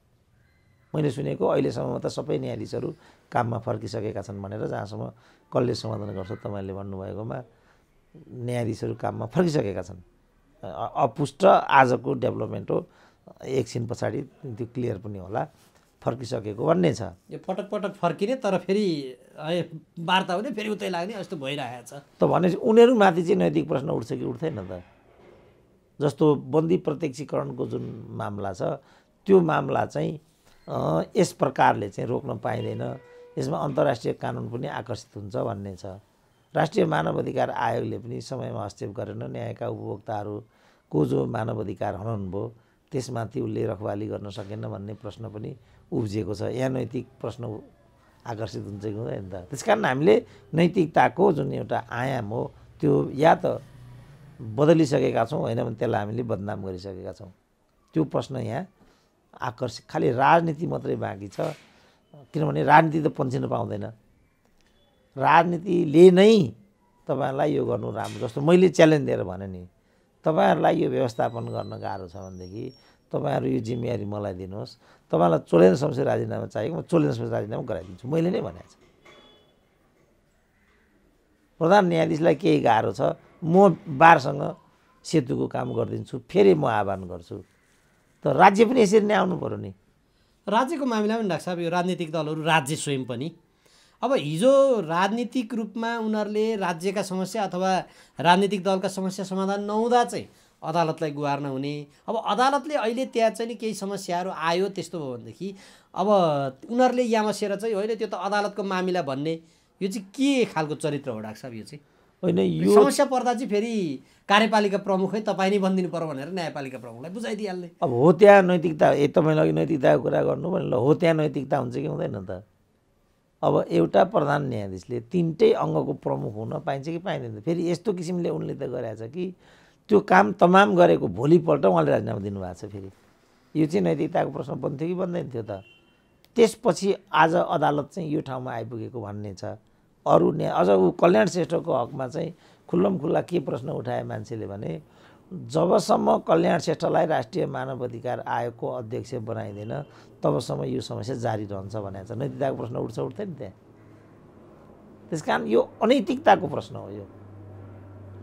मैले सुनेको अहिलेसम्म त सबै न्यायाधीशहरू काममा फर्किसकेका छन् भनेर, जहाँसम्म कसले समाधान गर्छ तपाईँले भन्नुभएकोमा न्यायाधीशहरू काममा फर्किसकेका छन्। अपुष्ट आजको डेभलपमेन्ट हो, एकछिन पछाडि त्यो क्लियर पनि होला, फर्किसकेको भन्ने छ। यो पटक पटक फर्किने तर फेरि वार्ता हुने फेरि उतै लाग्ने यस्तो भइरहेको छ त भनेपछि उनीहरूमाथि चाहिँ नैतिक प्रश्न उठ्छ कि उठ्दैन त? जस्तो बन्दी प्रत्यक्षीकरणको जुन मामला छ त्यो मामला चाहिँ यस प्रकारले चाहिँ रोक्न पाइँदैन, यसमा अन्तर्राष्ट्रिय कानुन पनि आकर्षित हुन्छ भन्ने छ। राष्ट्रिय मानव अधिकार आयोगले पनि समयमा हस्तक्षेप गरेन, न्यायका उपभोक्ताहरूको जो मानव अधिकार हनन भयो त्यसमाथि उसले रखवाली गर्न सकेन भन्ने प्रश्न पनि उब्जिएको छ। यहाँ नैतिक प्रश्न आकर्षित हुन्छ कि हुँदैन त? त्यसकारण हामीले नैतिकताको जुन एउटा आयाम हो त्यो या त बदलिसकेका छौँ, होइन भने त्यसलाई हामीले बदनाम गरिसकेका छौँ। त्यो प्रश्न यहाँ आकर्षित, खालि राजनीति मात्रै बाँकी छ। किनभने राजनीति त पन्छिन पाउँदैन। राजनीतिले नै तपाईँहरूलाई यो गर्नु राम्रो, जस्तो मैले च्यालेन्ज दिएर भने नि, तपाईँहरूलाई यो व्यवस्थापन गर्न गाह्रो छ भनेदेखि तपाईँहरू यो जिम्मेवारी मलाई दिनुहोस्, तपाईँलाई चोलेन समस्या राजीनामा चाहिएको म चोलेन समस्या राजीनामा गराइदिन्छु, मैले नै भनेको छु। प्रधान न्यायाधीशलाई केही गाह्रो छ, म बारसँग सेतुको काम गरिदिन्छु, फेरि म आह्वान गर्छु। त राज्य पनि यसरी नै आउनु पर्यो नि। राज्यको मामिलामा पनि डाक्टर साहब यो राजनीतिक दलहरू राज्य स्वयं पनि अब हिजो राजनीतिक रूपमा उनीहरूले राज्यका समस्या अथवा राजनीतिक दलका समस्या समाधान नहुँदा चाहिँ अदालतलाई गुहार्न हुने। अब अदालतले अहिले त्यहाँ चाहिँ नि केही समस्याहरू आयो त्यस्तो भयो भनेदेखि अब उनीहरूले यहाँ बसेर चाहिँ होइन त्यो त अदालतको मामिला भन्ने, यो चाहिँ के खालको चरित्र हो डाक्टर साहब? यो चाहिँ होइन, यो समस्या पर्दा चाहिँ फेरि कार्यपालिका प्रमुखै तपाईँ नै बनिदिनु पर्यो भनेर न्यायपालिका प्रमुखलाई बुझाइदिइहाल्ने। अब हो त्यहाँ नैतिकता, तपाईँले अघि नैतिकताको कुरा गर्नु भने ल हो त्यहाँ नैतिकता हुन्छ कि हुँदैन त? अब एउटा प्रधान न्यायाधीशले तिनटै अङ्गको प्रमुख हुन पाइन्छ कि पाइँदैन? फेरि यस्तो किसिमले उनले त गरेछ कि त्यो काम तमाम गरेको भोलिपल्ट उहाँले राजीनामा दिनुभएको छ। फेरि यो चाहिँ नैतिकताको प्रश्न बन्थ्यो कि बन्दैन थियो त? त्यसपछि आज अदालत चाहिँ यो ठाउँमा आइपुगेको भन्ने छ। अरू अझ ऊ कल्याण श्रेष्ठको हकमा चाहिँ खुल्लमखुल्ला के प्रश्न उठाए मान्छेले भने, जबसम्म कल्याण श्रेष्ठलाई राष्ट्रिय मानव अधिकार आयोगको अध्यक्ष बनाइँदैन तबसम्म यो समस्या जारी रहन्छ भनेको छ। नैतिकताको प्रश्न उठ्छ उठ्दैन त्यहाँ? त्यसकारण यो अनैतिकताको प्रश्न हो। यो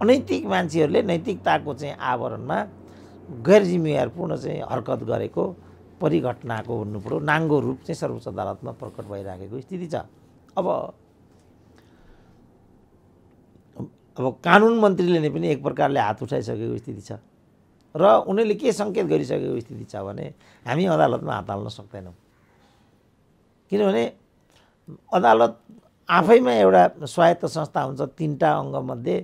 अनैतिक मान्छेहरूले नैतिकताको चाहिँ आवरणमा गैर जिम्मेवारपूर्ण चाहिँ हरकत गरेको परिघटनाको भन्नु पर्यो नाङ्गो रूप चाहिँ सर्वोच्च अदालतमा प्रकट भइराखेको स्थिति छ। अब कानुन मन्त्रीले नै पनि एक प्रकारले हात उठाइसकेको स्थिति छ र उनीहरूले के सङ्केत गरिसकेको स्थिति छ भने हामी अदालतमा हात हाल्न सक्दैनौँ। किनभने अदालत आफैमा एउटा स्वायत्त संस्था हुन्छ, तिनवटा अङ्गमध्ये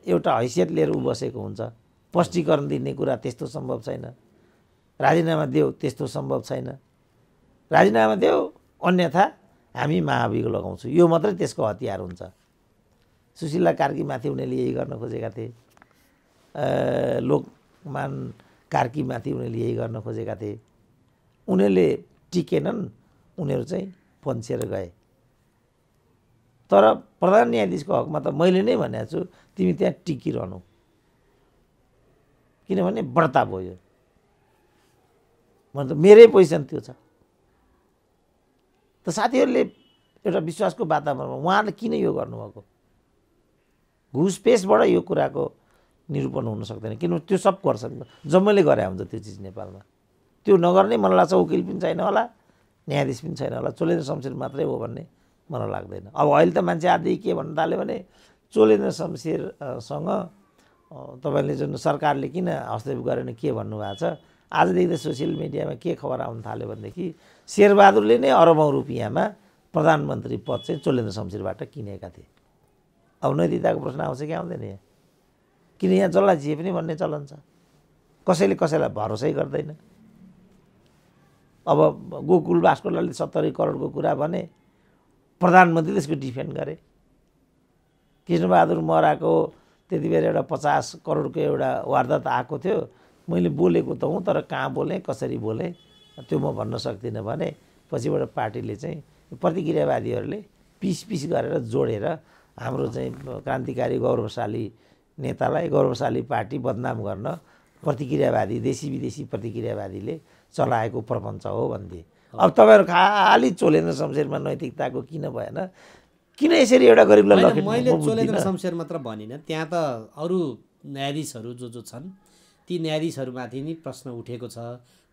एउटा हैसियत लिएर बसेको हुन्छ। स्पष्टीकरण दिने कुरा त्यस्तो सम्भव छैन, राजीनामा देऊ त्यस्तो सम्भव छैन, राजीनामा देऊ अन्यथा हामी महाभियोग लगाउँछौँ, यो मात्रै त्यसको हतियार हुन्छ। सुशीला कार्कीमाथि उनीहरूले यही गर्न खोजेका थिए, लोकमान कार्कीमाथि उनीहरूले यही गर्न खोजेका थिए। उनीहरूले टिकेनन्, उनीहरू चाहिँ पन्छेर गए। तर प्रधान न्यायाधीशको हकमा त मैले नै भनेको छु तिमी त्यहाँ टिकिरहनु, किनभने बढ्ता भयो। भने त मेरै पोजिसन त्यो छ। त साथीहरूले एउटा विश्वासको वातावरणमा उहाँहरूले किन यो गर्नुभएको? घुसपेसबाट यो कुराको निरूपण हुन सक्दैन, किनभने त्यो सब गर्छन्, जम्मैले गरे हुन्छ त्यो चिज नेपालमा। त्यो नगर्ने मलाई लाग्छ वकिल पनि छैन होला, न्यायाधीश पनि छैन होला, चोलेन्द्र शमशेर मात्रै हो भन्ने मलाई लाग्दैन। अब अहिले त मान्छे आदि के भन्न थाल्यो भने चोलेन्द्र शमशेरसँग तपाईँले जुन सरकारले किन हस्तक्षेप गरेन के भन्नुभएको छ। आजदेखि त सोसियल मिडियामा के खबर आउन थाल्यो भनेदेखि शेरबहादुरले नै अरबौँ रुपियाँमा प्रधानमन्त्री पद चाहिँ चोलेन्द्र शमशेरबाट किनेका थिए। अब नैतिकताको प्रश्न आउँछ कि आउँदैन यहाँ? किन यहाँ जसलाई जे पनि भन्ने चलन छ, कसैले कसैलाई भरोसै गर्दैन। अब गोकुल भास्करलालले 70 करोडको कुरा भने, प्रधानमन्त्री त्यसको डिफेन्ड गरे। कृष्णबहादुर महराको त्यति बेला एउटा 50 करोडको एउटा वारदात आएको थियो, मैले बोलेको त हुँ तर कहाँ बोलेँ कसरी बोलेँ त्यो म भन्न सक्दिनँ भने पछिबाट पार्टीले चाहिँ प्रतिक्रियावादीहरूले पिस गरेर जोडेर हाम्रो चाहिँ क्रान्तिकारी गौरवशाली नेतालाई, गौरवशाली पार्टी बदनाम गर्न प्रतिक्रियावादी देशी विदेशी प्रतिक्रियावादीले चलाएको प्रपञ्च हो भन्थे। अब तपाईँहरू खालि चोलेन्द्र शमशेरमा नैतिकताको किन भएन, किन यसरी एउटा गरिबलाई लखेट्नु? मैले चोलेन्द्र शमशेर मात्र भनिनँ, त्यहाँ त अरू न्यायाधीशहरू जो छन् ती न्यायाधीशहरूमाथि नि प्रश्न उठेको छ।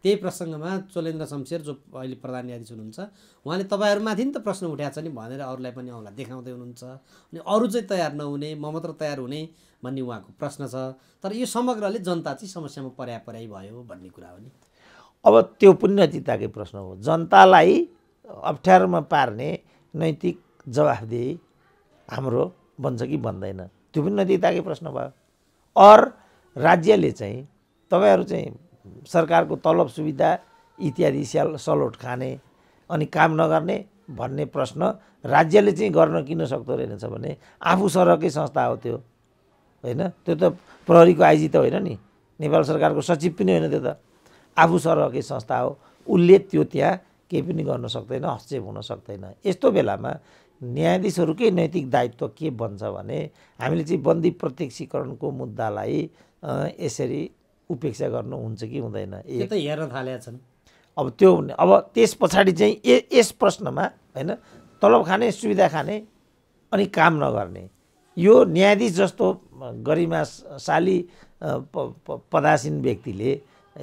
त्यही प्रसङ्गमा चोलेन्द्र शमशेर जो अहिले प्रधान न्यायाधीश हुनुहुन्छ उहाँले तपाईँहरूमाथि नि त प्रश्न उठाएको छ नि भनेर अरूलाई पनि औँला देखाउँदै हुनुहुन्छ। अनि अरू चाहिँ तयार नहुने, म मात्र तयार हुने भन्ने उहाँको प्रश्न छ। तर यो समग्रले जनता चाहिँ समस्यामा पर्याय भयो भन्ने कुरा हो नि। अब त्यो पनि नैतिकताकै प्रश्न हो। जनतालाई अप्ठ्यारोमा पार्ने नैतिक जवाफदेही हाम्रो बन्छ कि बन्दैन, त्यो पनि नैतिकताकै प्रश्न भयो। और राज्यले चाहिँ तपाईँहरू चाहिँ सरकारको तलब सुविधा इत्यादि सलोट खाने अनि काम नगर्ने भन्ने प्रश्न राज्यले चाहिँ गर्न किन सक्दो रहेनछ भने आफू सरकै संस्था हो त्यो, होइन? त्यो त प्रहरीको आइजी त होइन नि, नेपाल सरकारको सचिव पनि होइन, त्यो त आफू सरकै संस्था हो। उसले त्यो त्यहाँ केही पनि गर्न सक्दैन, हस्तक्षेप हुन सक्दैन। यस्तो बेलामा न्यायाधीशहरूकै नैतिक दायित्व के बन्छ भने हामीले चाहिँ बन्दी प्रत्यक्षीकरणको मुद्दालाई यसरी उपेक्षा गर्नु हुन्छ कि हुँदैन, यो त हेर्न थालेका छन्। अब त्यो अब त्यस पछाडि चाहिँ यस प्रश्नमा होइन तलब खाने, सुविधा खाने अनि काम नगर्ने, यो न्यायाधीश जस्तो गरिमाशाली पदासीन व्यक्तिले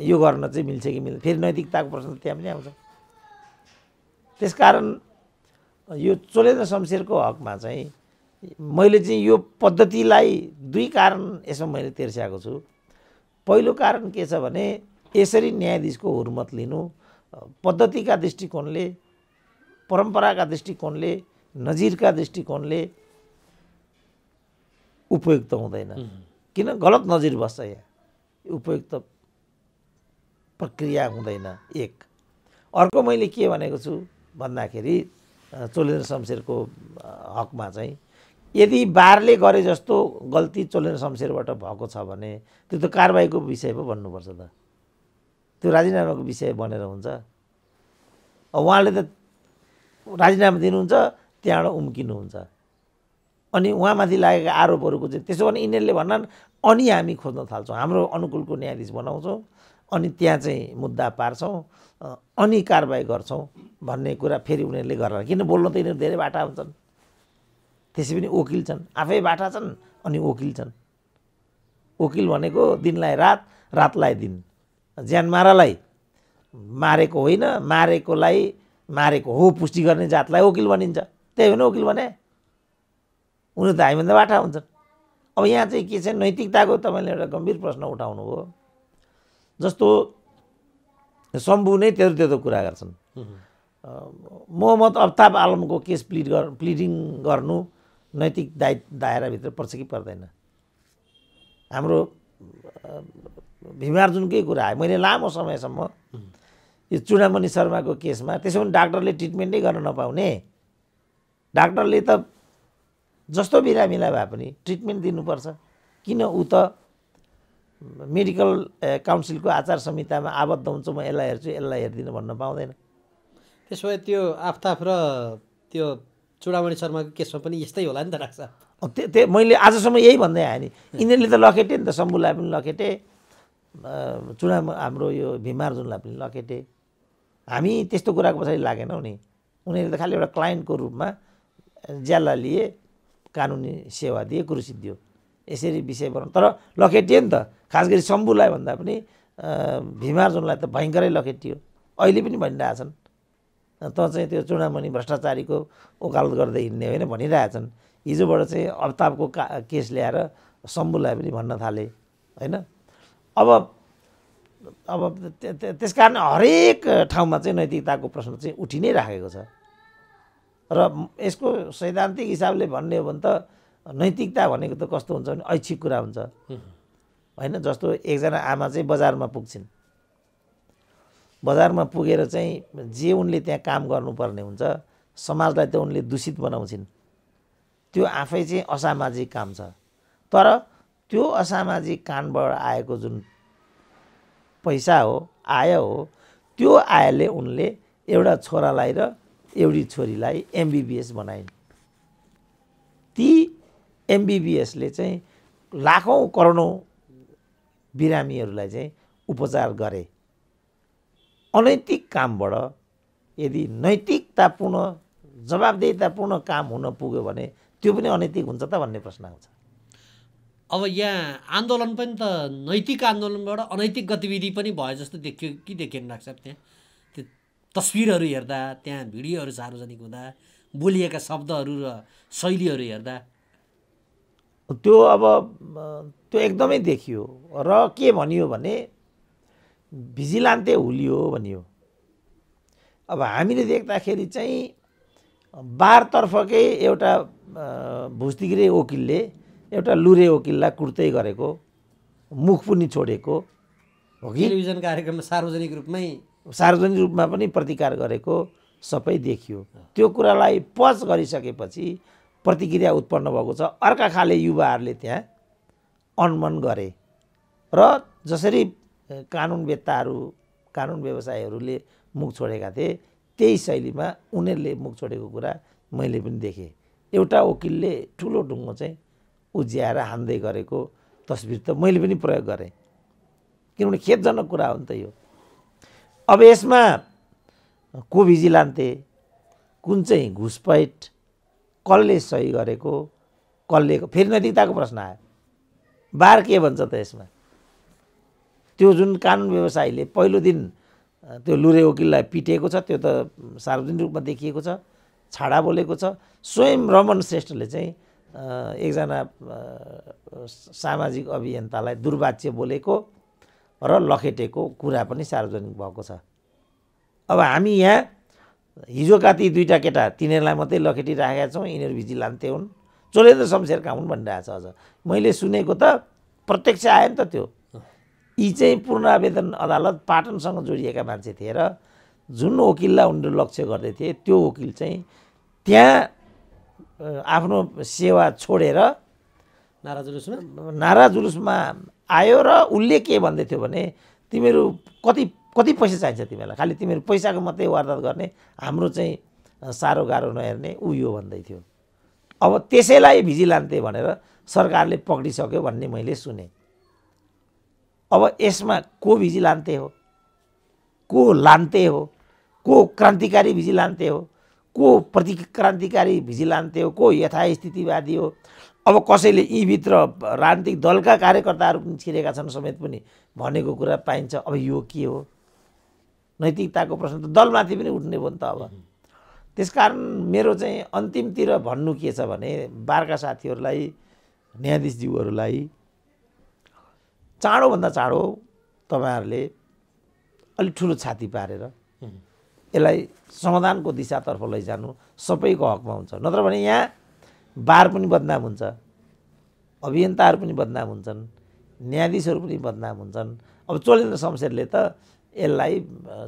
यो गर्न चाहिँ मिल्छ कि मिल्दैन, फेरि नैतिकताको प्रश्न त्यहाँ पनि आउँछ। त्यसकारण यो चोलेन्द्र शमशेरको हकमा चाहिँ मैले चाहिँ यो पद्धतिलाई दुई कारण यसमा मैले तेर्स्याएको छु। पहिलो कारण के छ भने यसरी न्यायाधीशको हुर्मत लिनु पद्धतिका दृष्टिकोणले, परम्पराका दृष्टिकोणले, नजिरका दृष्टिकोणले उपयुक्त हुँदैन। किन? गलत नजिर बस्छ यहाँ, उपयुक्त प्रक्रिया हुँदैन। एक अर्को मैले के भनेको छु भन्दाखेरि चोलेन्द्र शमशेरको हकमा चाहिँ यदि बारले गरे जस्तो गल्ती चोलेन्द्र शमशेरबाट भएको छ भने त्यो त कारबाहीको विषय पो भन्नुपर्छ त, त्यो राजीनामाको विषय बनेर हुन्छ। उहाँले त राजीनामा दिनुहुन्छ, त्यहाँबाट उम्किनुहुन्छ, अनि उहाँमाथि लागेका आरोपहरूको चाहिँ त्यसो भने यिनीहरूले भन्नान् अनि हामी खोज्न थाल्छौँ, हाम्रो अनुकूलको न्यायाधीश बनाउँछौँ, अनि त्यहाँ चाहिँ मुद्दा पार्छौँ, अनि कारबाही गर्छौँ भन्ने कुरा फेरि उनीहरूले गर्ला। किन बोल्न त यिनीहरू धेरै बाटा हुन्छन्, त्यसै पनि वकिल छन्, आफै बाटा छन् अनि वकिल छन्। वकिल भनेको दिनलाई रात, रातलाई दिन, ज्यान मारालाई मारेको होइन, मारेकोलाई मारेको हो पुष्टि गर्ने जातलाई वकिल भनिन्छ। त्यही होइन वकिल भने, उनीहरू त हामीभन्दा बाठा हुन्छन्। अब यहाँ चाहिँ के छ, नैतिकताको तपाईँले एउटा गम्भीर प्रश्न उठाउनु हो। जस्तो शम्भु नै त्यस्तो कुरा गर्छन्, मोहम्मद अफ्ताब आलमको केस प्लिडिङ गर्नु नैतिक दायराभित्र पर्छ कि पर्दैन? हाम्रो भीमार्जुनकै कुरा आयो। मैले लामो समयसम्म यो चुडामणि शर्माको केसमा त्यसो पनि डाक्टरले ट्रिटमेन्टै गर्न नपाउने, डाक्टरले त जस्तो बिरामीलाई भए पनि ट्रिटमेन्ट दिनुपर्छ, किन ऊ त मेडिकल काउन्सिलको आचार संहितामा आबद्ध हुन्छ, म यसलाई हेर्छु यसलाई हेर्दिनँ भन्न पाउँदैन। त्यसो भए त्यो आफ्ताब र त्यो चुडामणि शर्माको केसमा पनि यस्तै होला नि त डाक्टर साहब? मैले आजसम्म यही भन्दै आएँ नि, यिनीहरूले त लखेटे नि त, शम्भुलाई पनि लखेटे, हाम्रो यो भीमहार्जुनलाई पनि लखेटे। हामी त्यस्तो कुराको पछाडि लागेनौँ नि। उनीहरूले त खालि एउटा क्लाइन्टको रूपमा ज्याला लिए, कानुनी सेवा दिए, कुरुसी दियो, यसरी विषय बनाउनु। तर लखेटियो नि त। खास गरी शम्भुलाई भन्दा पनि भीमहार्जुनलाई त भयङ्करै लखेटियो। अहिले पनि भनिरहेछन्, त चाहिँ त्यो चूडामणि भ्रष्टाचारीको वकालत गर्दै हिँड्ने होइन भनिरहेछन्। हिजोबाट चाहिँ अवताबको केस ल्याएर शम्भुलाई पनि भन्न थाले होइन। अब त्यस कारण हरेक ठाउँमा चाहिँ नैतिकताको प्रश्न चाहिँ उठि नै राखेको छ। र यसको सैद्धान्तिक हिसाबले भन्ने हो भने त नैतिकता भनेको त कस्तो हुन्छ भने ऐच्छिक कुरा हुन्छ होइन। जस्तो एकजना आमा चाहिँ बजारमा पुग्छिन्, बजारमा पुगेर चाहिँ जे उनले त्यहाँ काम गर्नुपर्ने हुन्छ, समाजलाई त उनले दूषित बनाउँछिन्। त्यो आफै चाहिँ असामाजिक काम छ। तर त्यो असामाजिक कामबाट आएको जुन पैसा हो, आय हो, त्यो आयले उनले एउटा छोरालाई र एउटी छोरीलाई एमबिबिएस बनाइन्। ती एमबिबिएसले चाहिँ लाखौँ करोडौँ बिरामीहरूलाई चाहिँ उपचार गरे। अनैतिक कामबाट यदि नैतिकतापूर्ण जवाबदेहितापूर्ण काम हुन पुग्यो भने त्यो पनि अनैतिक हुन्छ त भन्ने प्रश्न आउँछ। अब यहाँ आन्दोलन पनि त नैतिक आन्दोलनबाट अनैतिक गतिविधि पनि भयो जस्तो देखियो कि देखिएन डाक्टर साहब? त्यहाँ त्यो तस्विरहरू हेर्दा, त्यहाँ भिडियोहरू सार्वजनिक हुँदा, बोलिएका शब्दहरू र शैलीहरू हेर्दा त्यो अब त्यो एकदमै देखियो। र के भनियो भने भिजिलान्ते हुलियो भनियो। अब हामीले देख्दाखेरि चाहिँ बारतर्फकै एउटा भुस्तिग्रे वकिलले एउटा लुरे वकिललाई कुर्दै गरेको, मुख पनि छोडेको हो कि टेलिभिजन कार्यक्रममा सार्वजनिक रूपमा पनि प्रतिकार गरेको सबै देखियो। त्यो कुरालाई पच गरिसकेपछि प्रतिक्रिया उत्पन्न भएको छ। अर्का खाले युवाहरूले त्यहाँ अनमन गरे र जसरी कानुनवेत्ताहरू, कानुन व्यवसायीहरूले मुख छोडेका थिए, त्यही शैलीमा उनीहरूले मुख छोडेको कुरा मैले पनि देखेँ। एउटा वकिलले ठुलो ढुङ्गो चाहिँ उज्याएर हान्दै गरेको तस्बिर त मैले पनि प्रयोग गरेँ, किनभने खेदजनक कुरा हो नि त यो। अब यसमा को भिजिलान्ते, कुन चाहिँ घुसपैठ, कसले सही गरेको, कसले, फेरि नैतिकताको प्रश्न आयो। बार के भन्छ त यसमा? त्यो जुन कानुन व्यवसायीले पहिलो दिन त्यो लुरे वकिललाई पिटेको छ, त्यो त सार्वजनिक रूपमा देखिएको छ, छाडा बोलेको छ। स्वयं रमन श्रेष्ठले चाहिँ एकजना सामाजिक अभियन्तालाई दुर्वाच्य बोलेको र लखेटेको कुरा पनि सार्वजनिक भएको छ। अब हामी यहाँ हिजोका ती दुईटा केटा तिनीहरूलाई मात्रै लखेटिराखेका छौँ, यिनीहरू भिजिलान्ते हुन्, चोलेन्द्र शमशेरका हुन् भनिरहेको छ। अझ मैले सुनेको त प्रत्यक्ष आयो नि त त्यो। यी चाहिँ पूर्ण आवेदन अदालत पाटनसँग जोडिएका मान्छे थिए र जुन वकिललाई उनीहरू लक्ष्य गर्दै थिए त्यो वकिल चाहिँ त्यहाँ आफ्नो सेवा छोडेर नारा जुलुसमा आयो र उसले के भन्दै थियो भने तिमीहरू कति पैसा चाहिन्छ तिमीहरूलाई, खालि तिमीहरू पैसाको मात्रै वारदात गर्ने, हाम्रो चाहिँ साह्रो गाह्रो नहेर्ने, ऊ यो भन्दै थियो। अब त्यसैलाई भिजिलान्ते भनेर सरकारले पक्रिसक्यो भन्ने मैले सुने। अब यसमा को भिजिलान्ते हो, को लान्ते हो, को क्रान्तिकारी भिजिलान्ते हो, को प्रतिक्रान्तिकारी भिजिलान्ते हो, को यथास्थितिवादी हो। अब कसैले यीभित्र राजनीतिक दलका कार्यकर्ताहरू पनि छिरेका छन् समेत पनि भनेको कुरा पाइन्छ। अब यो के हो? नैतिकताको प्रश्न त दलमाथि पनि उठ्ने भयो नि त। अब त्यसकारण मेरो चाहिँ अन्तिमतिर भन्नु के छ भने बारका साथीहरूलाई, न्यायाधीशज्यूहरूलाई चाँडोभन्दा चाँडो तपाईँहरूले अलिक ठुलो छाती पारेर यसलाई समाधानको दिशातर्फ लैजानु सबैको हकमा हुन्छ। नत्र भने यहाँ बार पनि बदनाम हुन्छ, अभियन्ताहरू पनि बदनाम हुन्छन्, न्यायाधीशहरू पनि बदनाम हुन्छन्। अब चोलेन्द्र शमशेरले त यसलाई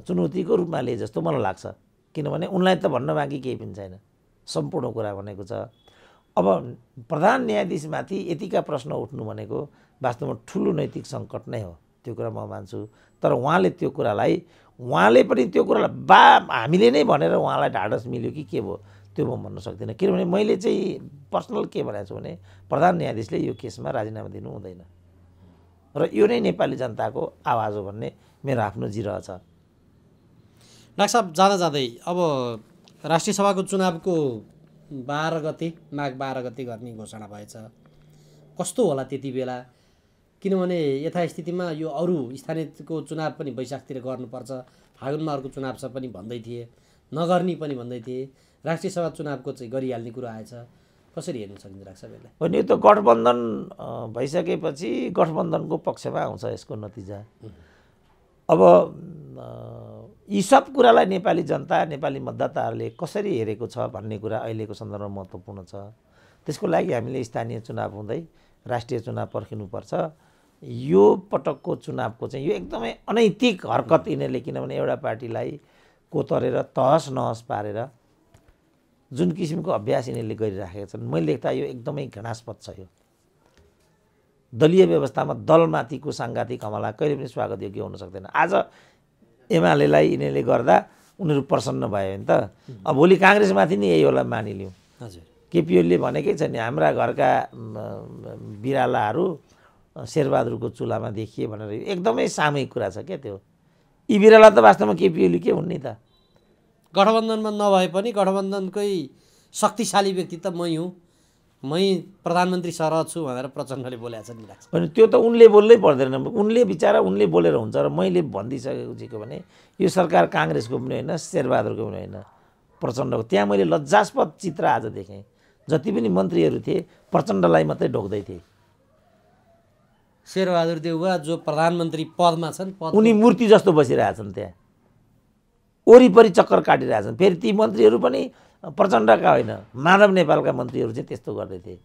चुनौतीको रूपमा लिए जस्तो मलाई लाग्छ, किनभने उनलाई त भन्न बाँकी केही पनि छैन, सम्पूर्ण कुरा भनेको छ। अब प्रधान न्यायाधीशमाथि यतिका प्रश्न उठ्नु भनेको वास्तवमा ठुलो नैतिक सङ्कट नै हो, त्यो कुरा म मान्छु। तर उहाँले त्यो कुरालाई, उहाँले पनि त्यो कुरालाई हामीले नै भनेर उहाँलाई ढाडस मिल्यो कि के भयो त्यो म भन्न सक्दिनँ। किनभने मैले चाहिँ पर्सनल के भनेको छु भने प्रधान न्यायाधीशले यो केसमा राजीनामा दिनु हुँदैन। र यो नै नेपाली जनताको आवाज हो भन्ने मेरो आफ्नो जिरह छ। डाक्टर साहब जाँदा जाँदै अब राष्ट्रिय सभाको चुनावको 12 गते माघ 12 गते गर्ने घोषणा भएछ। कस्तो होला त्यति बेला? किनभने यथास्थितिमा यो अरू स्थानीयको चुनाव पनि वैशाखतिर गर्नुपर्छ, फागुनमा अर्को चुनाव छ पनि भन्दै थिए, नगर्ने पनि भन्दै थिए। राष्ट्रिय सभा चुनावको चाहिँ गरिहाल्ने कुरो आएछ। कसरी हेर्न सकिन्छ डाक्टर साहब यसलाई? अनि यो त गठबन्धन भइसकेपछि गठबन्धनको पक्षमा आउँछ यसको नतिजा। अब यी सब कुरालाई नेपाली जनता, नेपाली मतदाताहरूले कसरी हेरेको छ भन्ने कुरा अहिलेको सन्दर्भमा महत्त्वपूर्ण छ। त्यसको लागि हामीले स्थानीय चुनाव हुँदै राष्ट्रिय चुनाव पर्खिनुपर्छ। यो पटकको चुनावको चाहिँ यो एकदमै अनैतिक हरकत यिनीहरूले, किनभने एउटा पार्टीलाई कोतरेर तहस नहस पारेर जुन किसिमको अभ्यास यिनीहरूले गरिराखेका छन्, मैले देख्दा यो एकदमै घृणास्पद छ। यो दलीय व्यवस्थामा दलमाथिको साङ्घातिक हमला कहिले पनि स्वागतयोग्य हुन सक्दैन। आज एमालेलाई यिनीहरूले गर्दा उनीहरू प्रसन्न भयो भने त अब भोलि काङ्ग्रेसमाथि नि यही होला मानिलिउँ। हजुर, केपी ओलीले भनेकै छ नि, हाम्रा घरका बिरालाहरू शेरबहादुरको चुलामा देखिए भनेर। एकदमै सामूहिक कुरा छ क्या त्यो। यी बिराला त वास्तवमा केपी ओली के हुन् नि त। गठबन्धनमा नभए पनि गठबन्धनकै शक्तिशाली व्यक्ति त मै हुँ, मै प्रधानमन्त्री सरह छु भनेर प्रचण्डले बोलेको छ नि लाग्छ। अनि त्यो त उनले बोल्नै पर्दैन। उनले बिचारा उनले बोलेर हुन्छ। र मैले भनिदिइसकेको छु भने यो सरकार काङ्ग्रेसको पनि होइन, शेरबहादुरको पनि होइन, प्रचण्डको। त्यहाँ मैले लज्जास्पद चित्र आज देखेँ। जति पनि मन्त्रीहरू थिए प्रचण्डलाई मात्रै ढोक्दै थिए। शेरबहादुर देउवा जो प्रधानमन्त्री पदमा छन्, उनी मूर्ति जस्तो बसिरहेछन् त्यहाँ, वरिपरि चक्कर काटिरहेछन्। फेरि ती मन्त्रीहरू पनि प्रचण्डका होइन, माधव नेपालका मन्त्रीहरू चाहिँ त्यस्तो गर्दै थिए।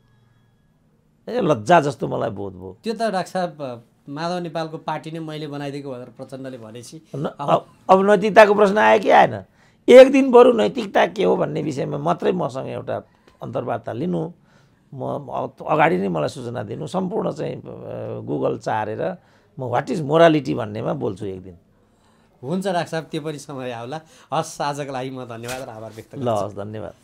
लज्जा जस्तो मलाई बोध भयो। त्यो त डाक्टर साहब माधव नेपालको पार्टी नै मैले बनाइदिएको भनेर प्रचण्डले भनेपछि अब नैतिकताको प्रश्न आयो कि आएन? एक दिन बरु नैतिकता के हो भन्ने विषयमा मात्रै मसँग एउटा अन्तर्वार्ता लिनु, म अगाडि नै मलाई सूचना दिनु। सम्पूर्ण चाहिँ गुगल चारेर म व्हाट इज मोरालिटी भन्नेमा बोल्छु एक दिन। हुन्छ डाक्टर साहब, त्यो पनि समय आउला। हस्, आजको लागि म धन्यवाद र आभार व्यक्त गर्छु। ल हस्, धन्यवाद।